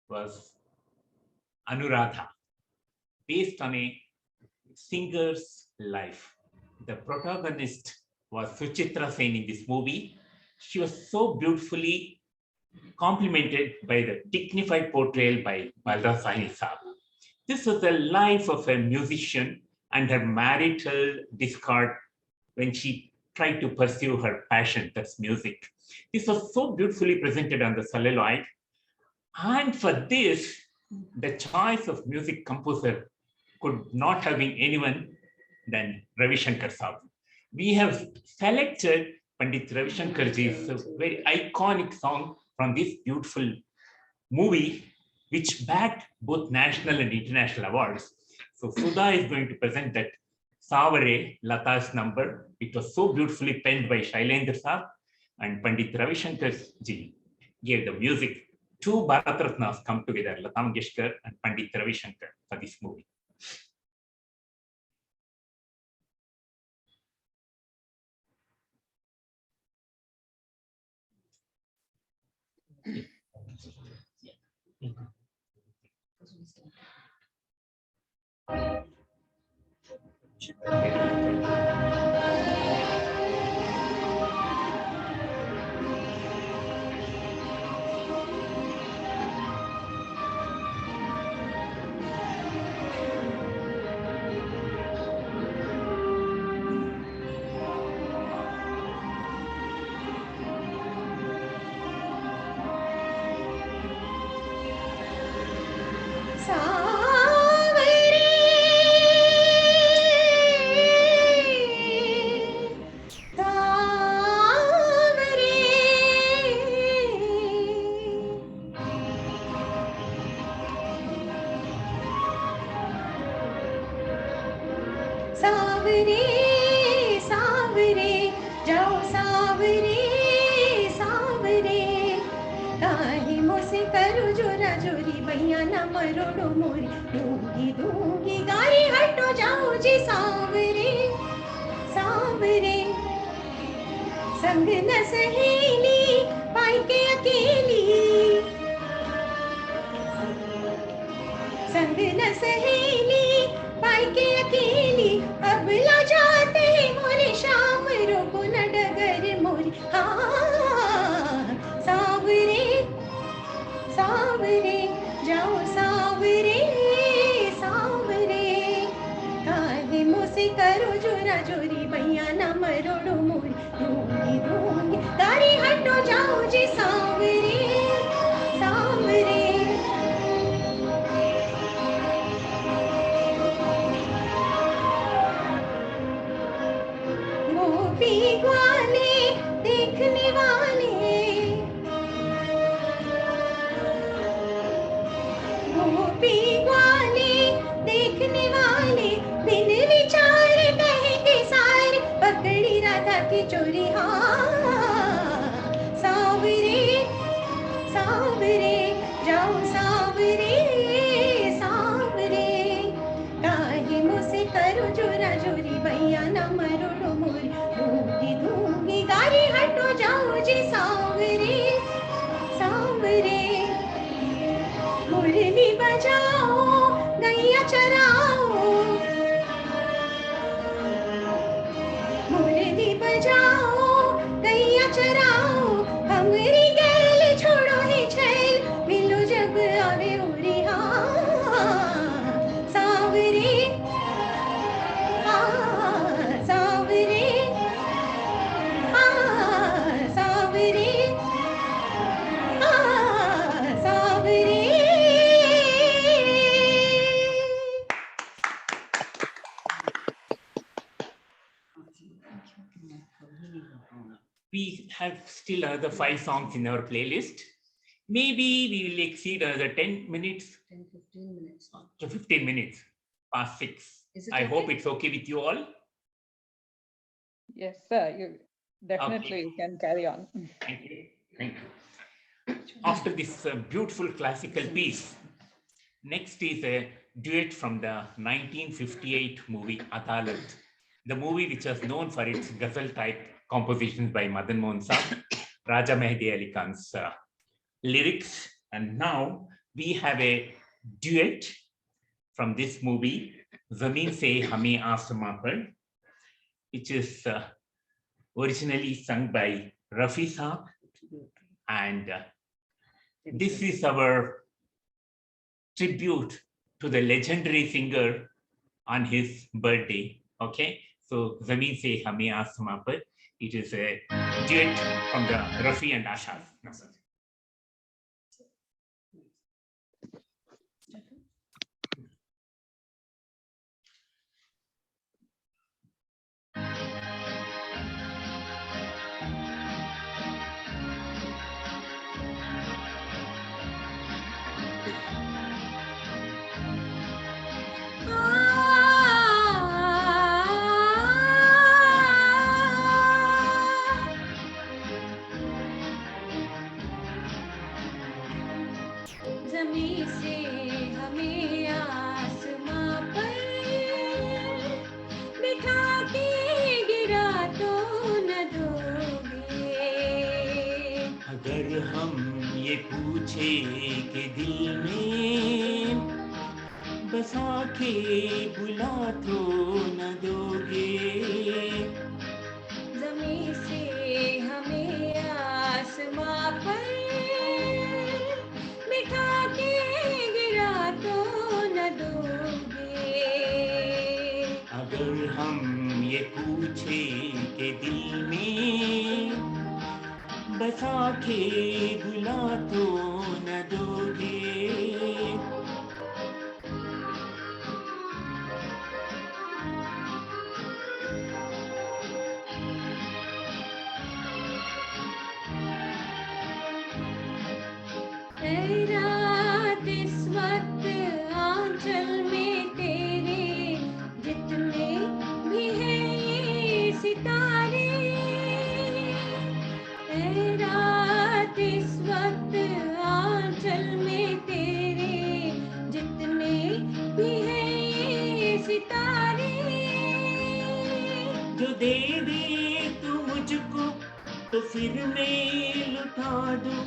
was Anuradha, based on a singer's life. The protagonist was Suchitra Sen in this movie. She was so beautifully complimented by the dignified portrayal by Balram Sahni Saab. This was the life of a musician and her marital discord when she tried to pursue her passion, that's music. This was so beautifully presented on the celluloid. And for this, the choice of music composer could not have been anyone than Ravi Shankar Saab. We have selected Pandit Ravi Shankarji's very iconic song from this beautiful movie, which bagged both national and international awards. So Sudha is going to present that Savare, Lata's number. It was so beautifully penned by Shailendra Saab, and Pandit Ravi Shankar ji gave the music. Two Bharat Ratnas come together, Lata Mangeshkar and Pandit Ravi Shankar, for this movie. सावरे सावरे जाओ सावरे सावरे, काहे मोसे करो जोरा जोरी, भैया ना मरोड़ो मोरी, दूंगी दूंगी गारी, हटो जाओ जी सावरे सावरे। संग न सहेली पाई के अकेली संग न सहेली पाई के अकेली अब ला जाते मोरे शाम रोको न डगर मोरी हाँ सावरे सावरे जाओ सावरे सावरे काहे मुझसे करो जोरा जोरी भैया न मरोड़ो मोरी दूंगी दूंगी तारी हटो जाओ जी सावरे सावरे गोपी ग्वाले देखने वाले गोपी ग्वाले देखने वाले बिन विचार कहेंगे सारे पकड़ी राधा की चोरी हाँ सावरे सावरे जाओ सावरे सावरे काहे मुझसे करो जोरा जोरी भैया न मरोड़ो मोरी दूंगी दूंगी गारी हटो जाओ जी सावरे सावरे मुरली बजाओ गैया चराओ मुरली बजाओ गैया चराओ हमारी गैल छोड़ो ही छैल मिलो जब आवे उरी हाँ सावरे हाँ सावरे हाँ सावरे हाँ सावरे We have still another 5 songs in our playlist. Maybe we will exceed another 10 minutes 10-15 minutes. to 15 minutes past 6. Is it I okay? hope it's okay with you all. Yes, sir. You definitely you can carry on. Thank you. Thank you. After this beautiful classical piece, next is a duet from the 1958 movie Adalat, the movie which was known for its ghazal type compositions by Madan Mohan Saab, Raja Mehdi Ali Khan's lyrics. And now we have a duet from this movie, Zameen Se Hame Aasmaan Par, which is originally sung by Rafi Saab. And this is our tribute to the legendary singer on his birthday. Okay, so Zameen Se Hame Aasmaan Par. It is a duet from the Rafi and Asha. No, sir. ज़मीं से हमें आसमां पर बिठा के गिरा तो न दोगे अगर हम ये पूछे कि दिल में बसा के बुला तो न दोगे ज़मीं से हमें आसमां पर बिठा के गिरा तो न दोगे अगर हम ये पूछे कि दिल में बसा के बुला तो न दोगे ऐ रात इस वक्त आंचल में तेरे जितने भी हैं ये सितारे ऐ रात इस वक्त आंचल में तेरे जितने भी हैं ये सितारे जो दे दे तू मुझको तो फिर मैं लुटा दूं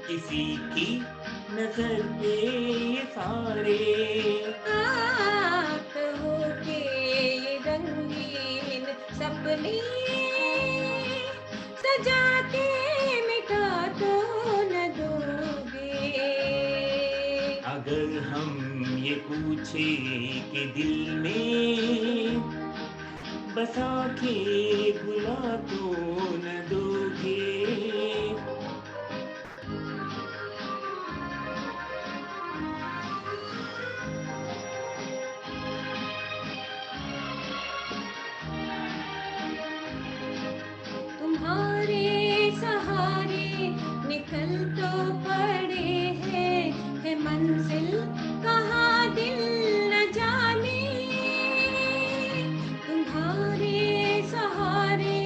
किसी की नजर पे ये सारे। कहो के ये रंगीन सपने सजा के मिटा तो न दोगे। अगर हम ये पूछे कि दिल में बसा के बुला तो न दोगे। तुम्हारे सहारे निकल तो पड़े हैं, है मंजिल कहाँ दिल न जाने। तुम्हारे सहारे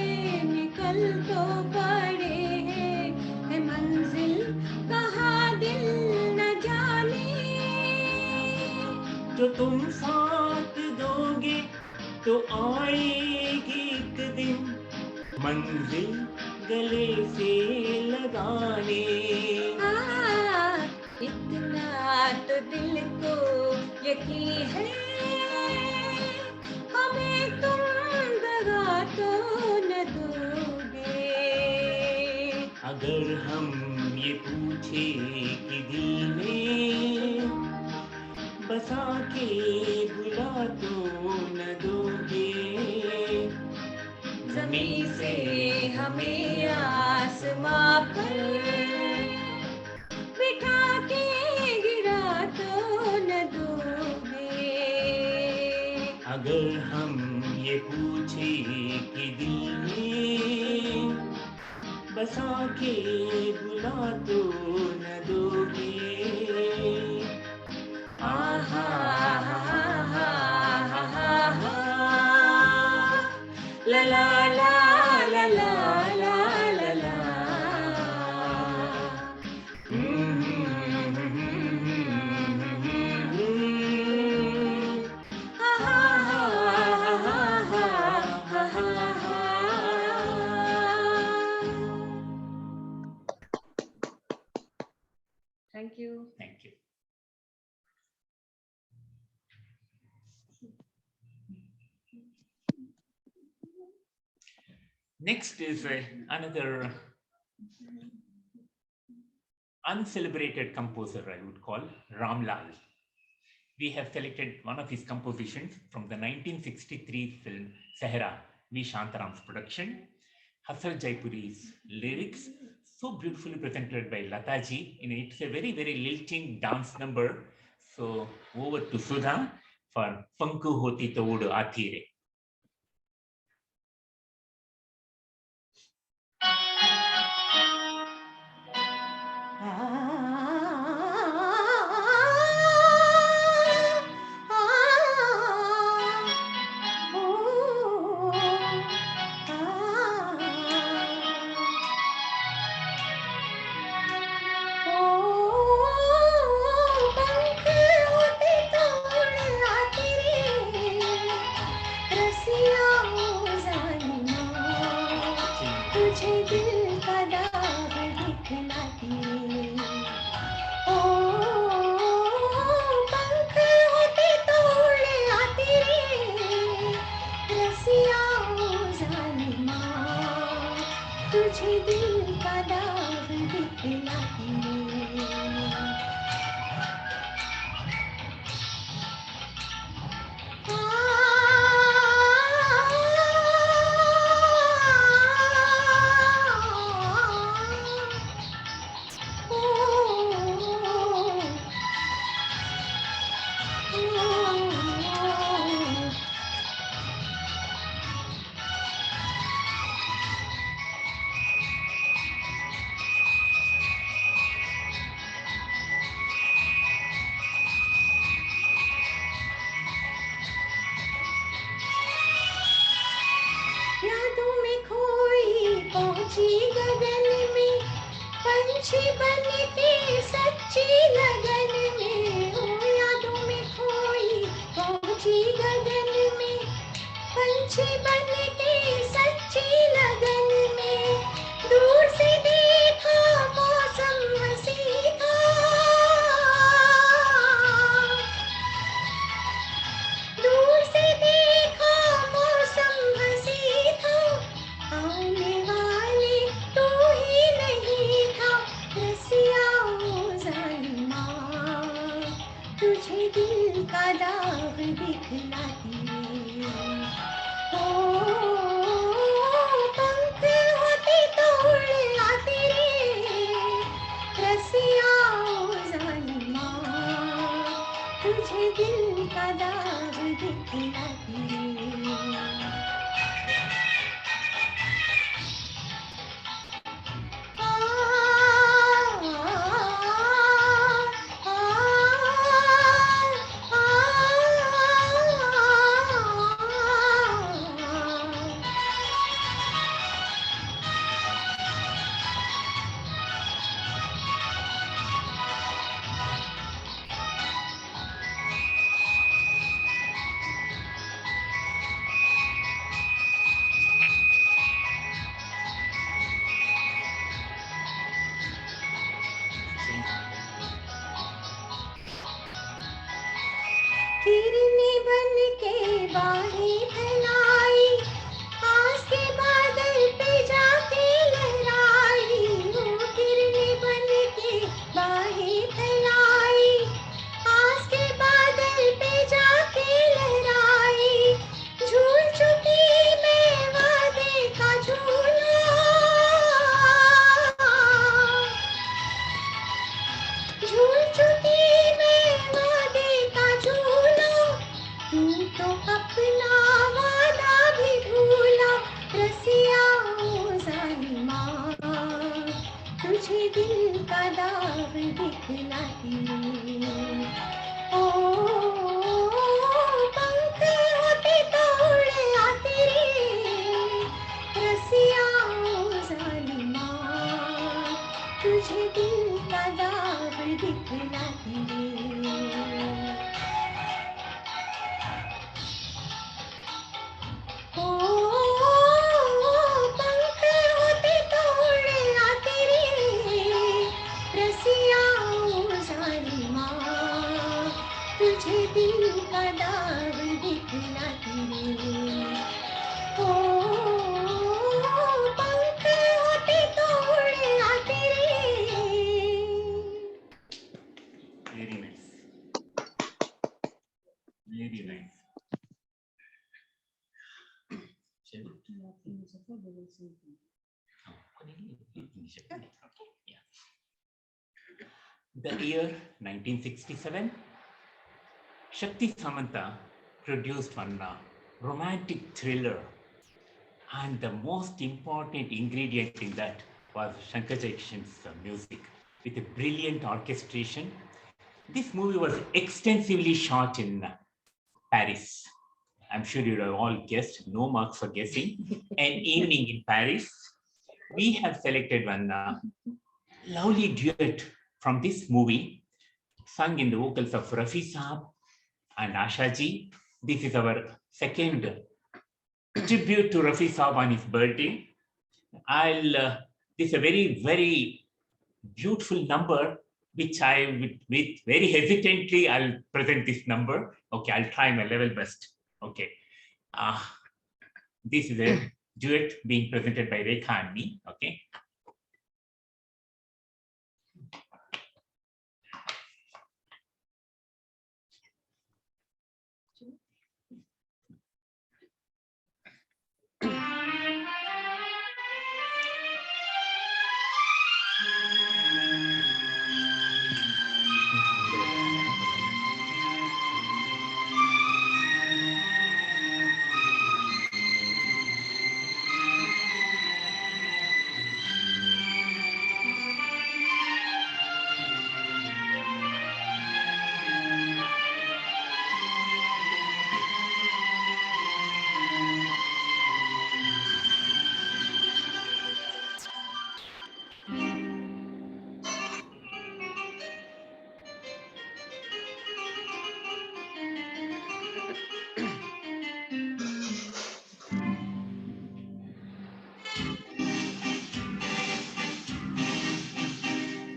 निकल तो पड़े हैं, है मंजिल कहाँ दिल न जाने। जो तुम साथ दोगे तो आएगी एक दिन मंजिल गले से लगाने। इतना तो दिल को यकीन है, हमें तुम दगा तो न दोगे। अगर हम ये पूछे कि दिल में बसा के बुला तो न दोगे। ज़मीन से हमें आसमां पर बिठा के गिरा तो न दोगे। अगर हम ये पूछे कि दिल में बसा के बुला तो न दोगे। आहा हा हा हा हा हा ला ला ला ला ला ला ला। Thank you. Thank you. Next is another uncelebrated composer, I would call Ram Lal. We have selected one of his compositions from the 1963 film Sahara, V. Shantaram's production. Hasar Jaipuri's lyrics, so beautifully presented by Lataji. It's a very, very lilting dance number. So over to Sudha for Panku Hoti Todu Athire. तुझे दिल का दाग दिखलाती ओ पंख होते तो उड़ आती रे रसिया जालिमा तुझे दिल का दाग दिखलाती यादों में खोई पहुंची गगन में पंछी बन के सच्ची लगन में ओ यादों में खोई पहुंची गगन में पंछी बन के सच्ची लगन में दिखलाती किरनी बन के बाहें फैलाई आस के बादल पे जाके लहराई वो किरनी बन के बाहें फैलाई आस के बादल पे जाके लहराई झूल चुकी मैं वादे का झूला झूल चुकी मैं वादे का झूला तू तो अपना वादा भी भूला रसिया ओ जालिमा तुझे दिल का दाग दिखलाती ओ पंख होते तो उड़ आते रे रसिया ओ जालिमा तुझे दिल का दाग दिखलाती ओ पंख होते तो उड़ आते रे रसिया ओ जालिमा तुझे दिल का दाग दिखलाती ओ पंख होते तो उड़ आते रे Very nice. Very nice. Shall we? Yeah. The year 1967, Shakti Samanta produced one romantic thriller, and the most important ingredient in that was Shankar Jaikishan's music with a brilliant orchestration. This movie was extensively shot in Paris. I'm sure you have all guessed, no marks for guessing. An evening in Paris. We have selected one lovely duet from this movie, sung in the vocals of Rafi Saab and Asha ji. This is our second tribute to Rafi Saab on his birthday. This is a very, very beautiful number, which I, with very hesitantly, I'll present this number. Okay, I'll try my level best. Okay. This is a duet being presented by Rekha and me. Okay.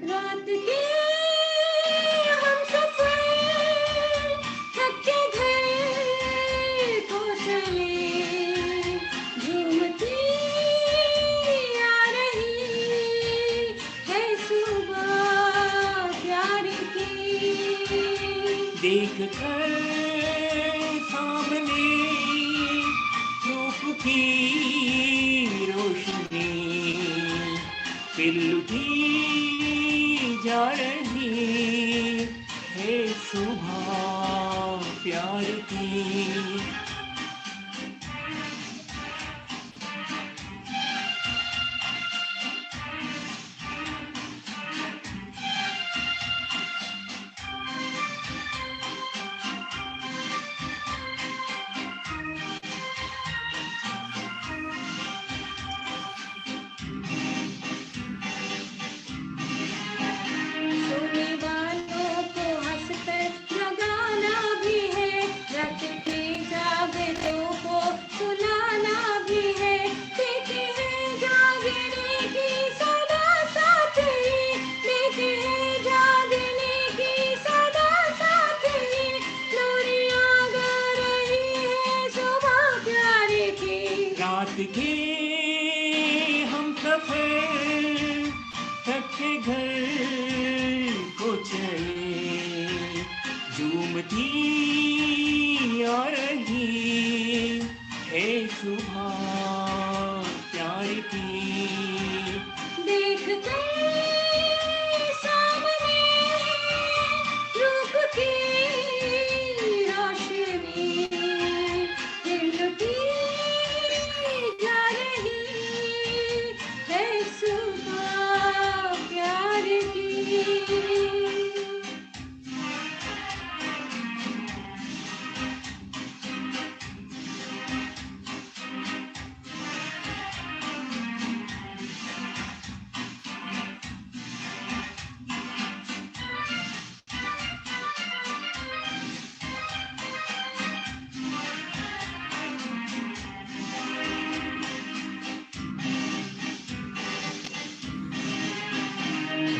रात के हम सफर थक के घर को चले झूमती आ रही है सुबह प्यार की देख कर सामने रूप की रोशनी फिर लुटी जा रही है सुबह प्यार की रात के हम सफर थके घर को चले, झूमती आ रही है सुबह प्यार की। देख के सामने रूप की रोशनी लुटी जा रही है सुबह प्यार की।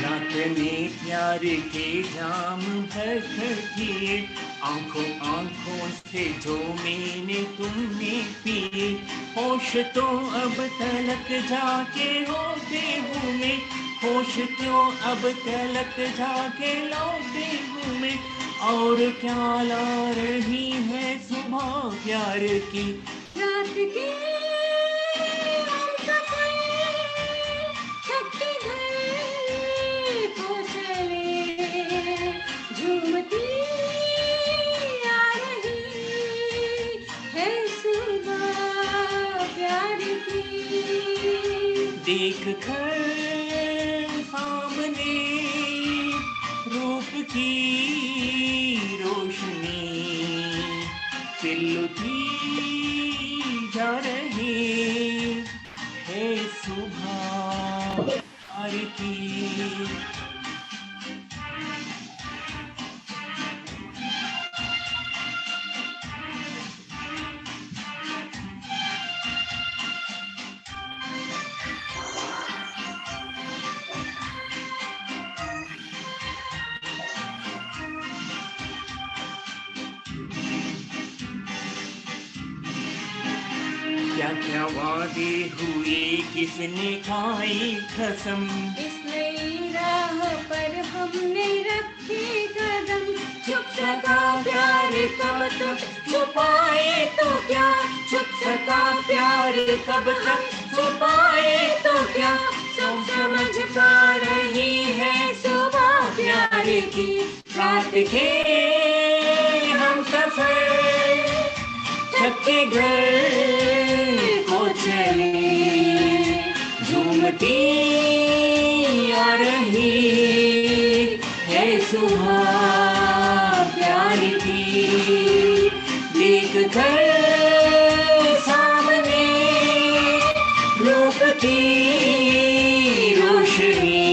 रात में प्यार के जाम भर भर के, आंखों आंखों से जो मैंने तुमने पी, होश तो अब तलक जाके होते हूँ मैं, होश तो अब तलक जाके लौटे हूँ मैं, और क्या ला रही है सुबह प्यार की। रात के हम सफर थके घर को चले, झूमती आ रही है सुबह प्यार की। देख कर सामने रूप की रोशनी खिलती जा रही है सुबह प्यार की। क्या क्या वादे हुए किसने खाई कसम, इस नई राह पर हमने रखे कदम, छुप सका प्यार कब तक छुपाए तो क्या, छुप सका प्यार कब तक छुपाए तो क्या, सब समझ पा रही है सुबह प्यार की। रात के हम सफर थके घर को चले, झूमती आ रही है सुबह प्यार की। देख कर सामने रूप की रोशनी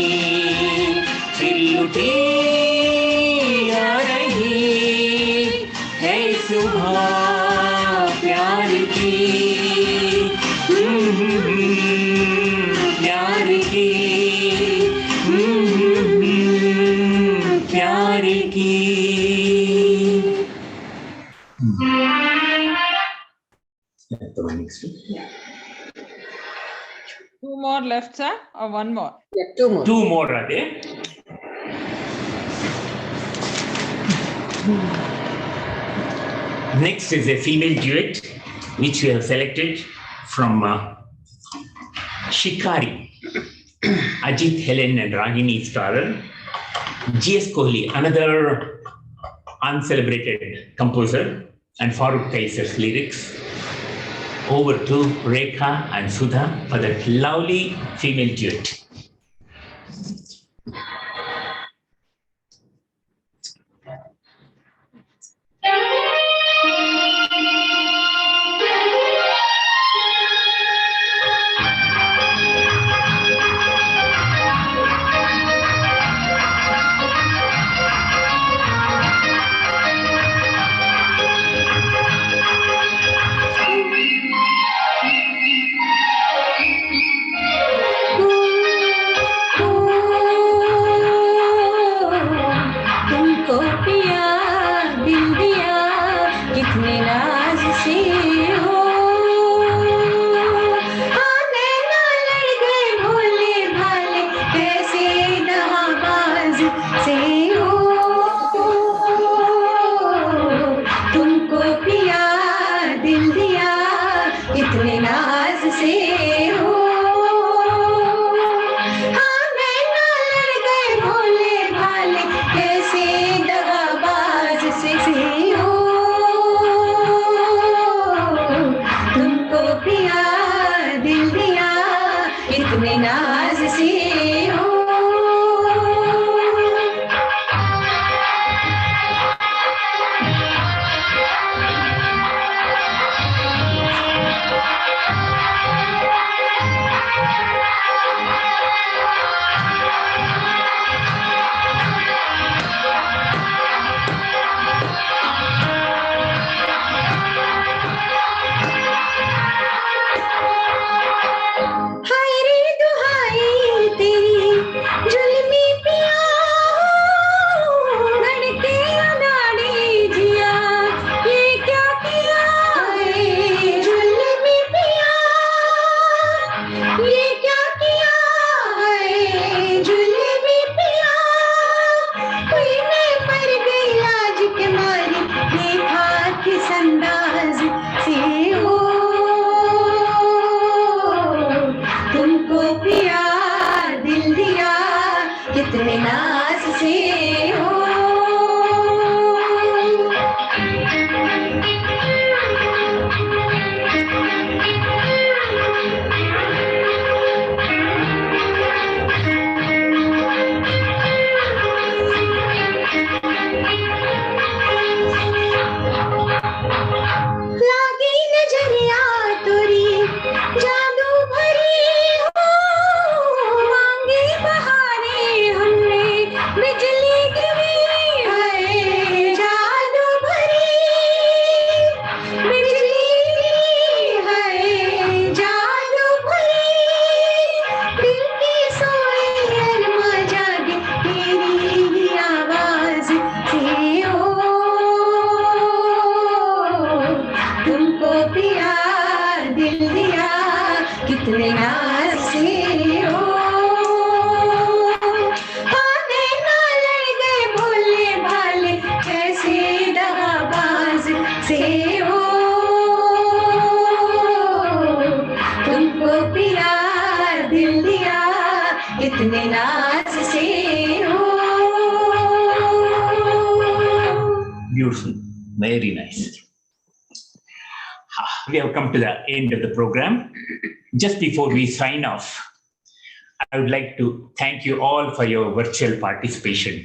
खिलती आ रही है सुबह प्यार की। प्यार की प्यार की। Two more left, sir, or one more? Yeah, two more. Two more are there. Next is a female duet which we have selected from Shikari, Ajit, Helen and Ragini Starer. G.S. Kohli, another uncelebrated composer, and Farooq Kaiser's lyrics. Over to Rekha and Sudha for that lovely female duet. कितने नाज से हो। हाय रे दुहाई तेरी जुल्मी पिया, धड़के अनाड़ी जिया, ये क्या किया है जुल्मी पिया, ये क्या किया है जुल्मी पिया। कोई मैं पर गई लाज के मारी, देखा किस अंदाज से हो। तुमको पिया दिल दिया कितने नाज से हो। लागी नजरिया तोरी जादू भरी हो, मांगी बहारे हमने बिजली गिरी है जादू भरी, बिजली है जादू भरी। दिल की सोई अरमा जागे तेरी ही आवाज से हो। तुमको पिया दिल दिया कितने नाज से हो। आने ना लड़ गए भोले भाले कैसे दगाबाज से हो। तुमको पिया दिल दिया कितने नाज से हो। Beautiful, very nice. We have come to the end of the program. Just before we sign off, I would like to thank you all for your virtual participation.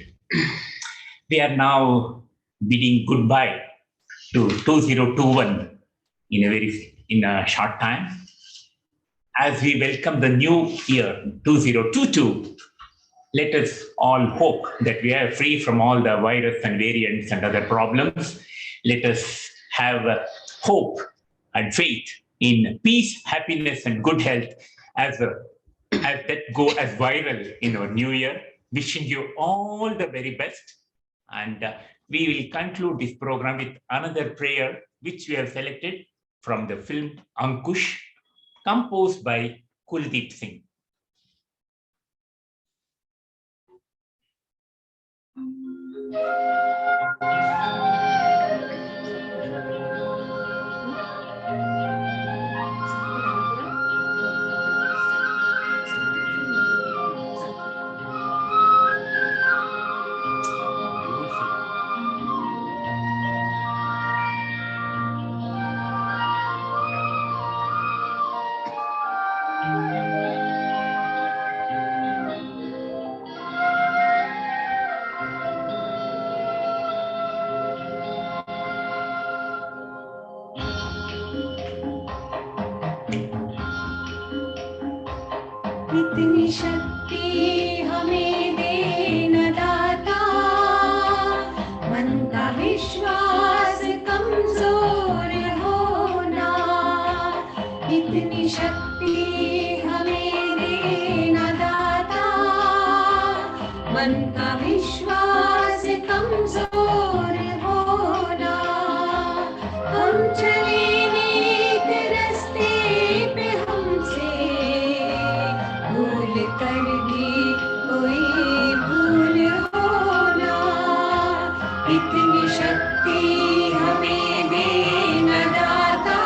We are now bidding goodbye to 2021 in a short time. As we welcome the new year 2022, let us all hope that we are free from all the virus and variants and other problems. Let us have hope and faith in peace, happiness, and good health as that go as viral in our new year. Wishing you all the very best. And we will conclude this program with another prayer, which we have selected from the film Ankush, composed by Kuldeep Singh. इतनी शक्ति हमें दे न दाता, मन का विश्वास कमजोर होना। इतनी शक्ति हमें दे न दाता, मन का विश्वास कमजोर होना। हम चले नेक रास्ते पे हमसे भूल कर भी कोई भूल होना। इतनी शक्ति हमें दे न दाता,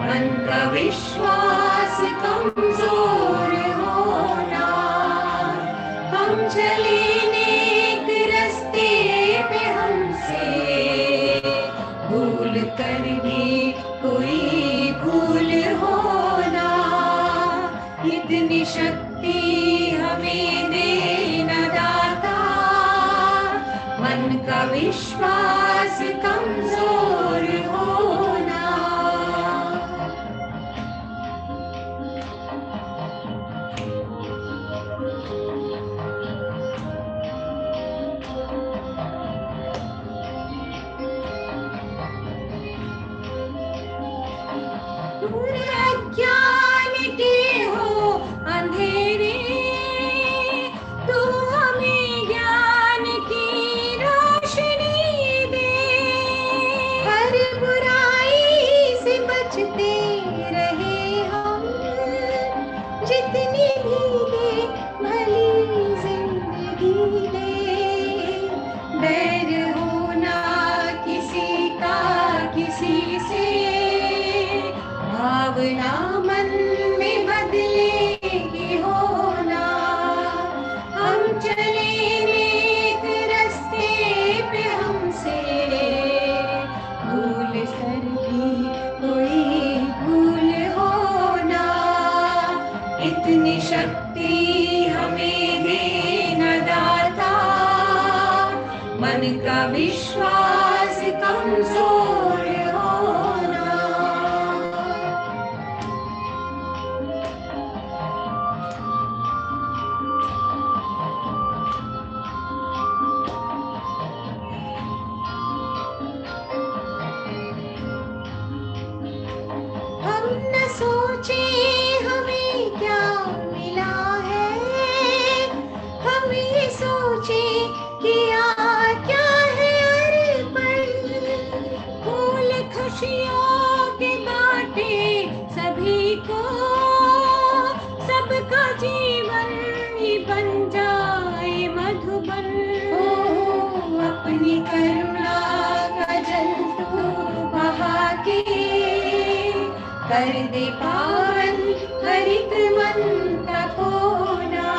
मन का विश्वास कमजोर होना। हम चले नेक रास्ते पे हमसे भूल कर भी कोई भूल होना। शक्ति हमें देना दाता, मन का विश्वास कमजोर होना। दूर अज्ञान के हो अंधेरे, तू हमें ज्ञान की रोशनी दे। हर बुराई से बचते रहे हम, जितनी भी दे भली जिंदगी दे। डर होना किसी का किसी से, भावना मन में बदलेगी होना। हम चले नेक रास्ते पे हमसे, भूल कर भी कोई भूल होना। इतनी शक्ति हमें देना दाता, मन का विश्वास कमजोर होना। हम न सोचे हमें क्या मिला है, हम ये सोचे किया क्या है अर्पण। फूल खुशियों के बांटे सभी को, सबका जीवन ही बन जाए मधुबन। अपनी करुणा का जल तू बहा के, कर दे पावन हरित मन का कोना।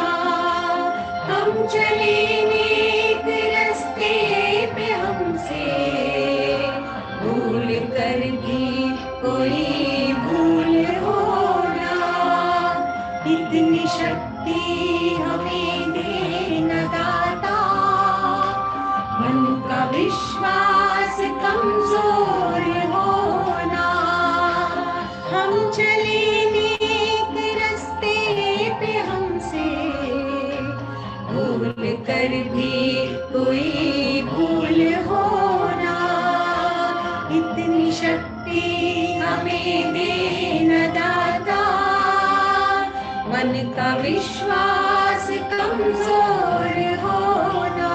हम चले नेक रास्ते पे हमसे, भूल कर भी कोई भूल होना। इतनी शक्ति हमें देना दाता, मन का विश्वास कमजोर होना। हम चले नेक रास्ते पे हमसे, भूल कर भी कोई भूल होना। इतनी शक्ति हमें देना दाता, मन का विश्वास कमजोर होना।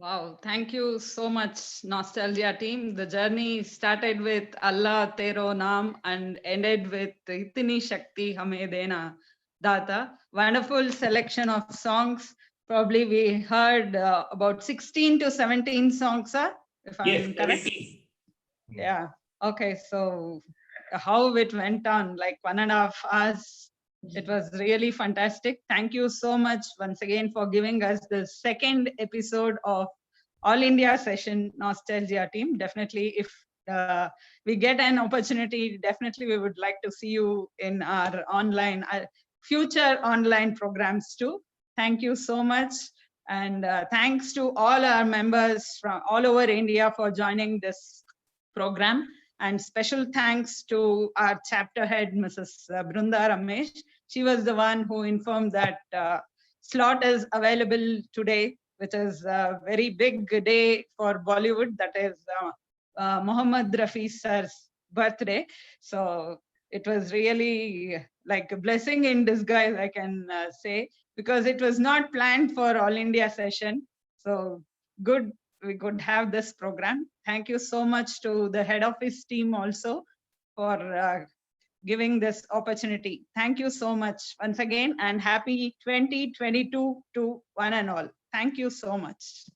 Wow, thank you so much, Nostalgia team. The journey started with Allah Tero Naam and ended with Itni Shakti Hame Dena Data. Wonderful selection of songs. Probably we heard about 16 to 17 songs, sir, if Yes, I'm correct. 17. Yeah. Okay, so how it went on, like 1.5 hours. It was really fantastic. Thank you so much once again for giving us the second episode of All India Session Nostalgia team. Definitely, if we get an opportunity, definitely we would like to see you in our online, future online programs too. Thank you so much. And thanks to all our members from all over India for joining this program. And special thanks to our chapter head, Mrs. Brunda Ramesh. She was the one who informed that slot is available today, which is a very big day for Bollywood. That is Muhammad Rafi sir's birthday. So it was really like a blessing in disguise, I can say, because it was not planned for All India session. So good, we could have this program. Thank you so much to the head office team also for giving this opportunity. Thank you so much once again, and happy 2022 to one and all. Thank you so much.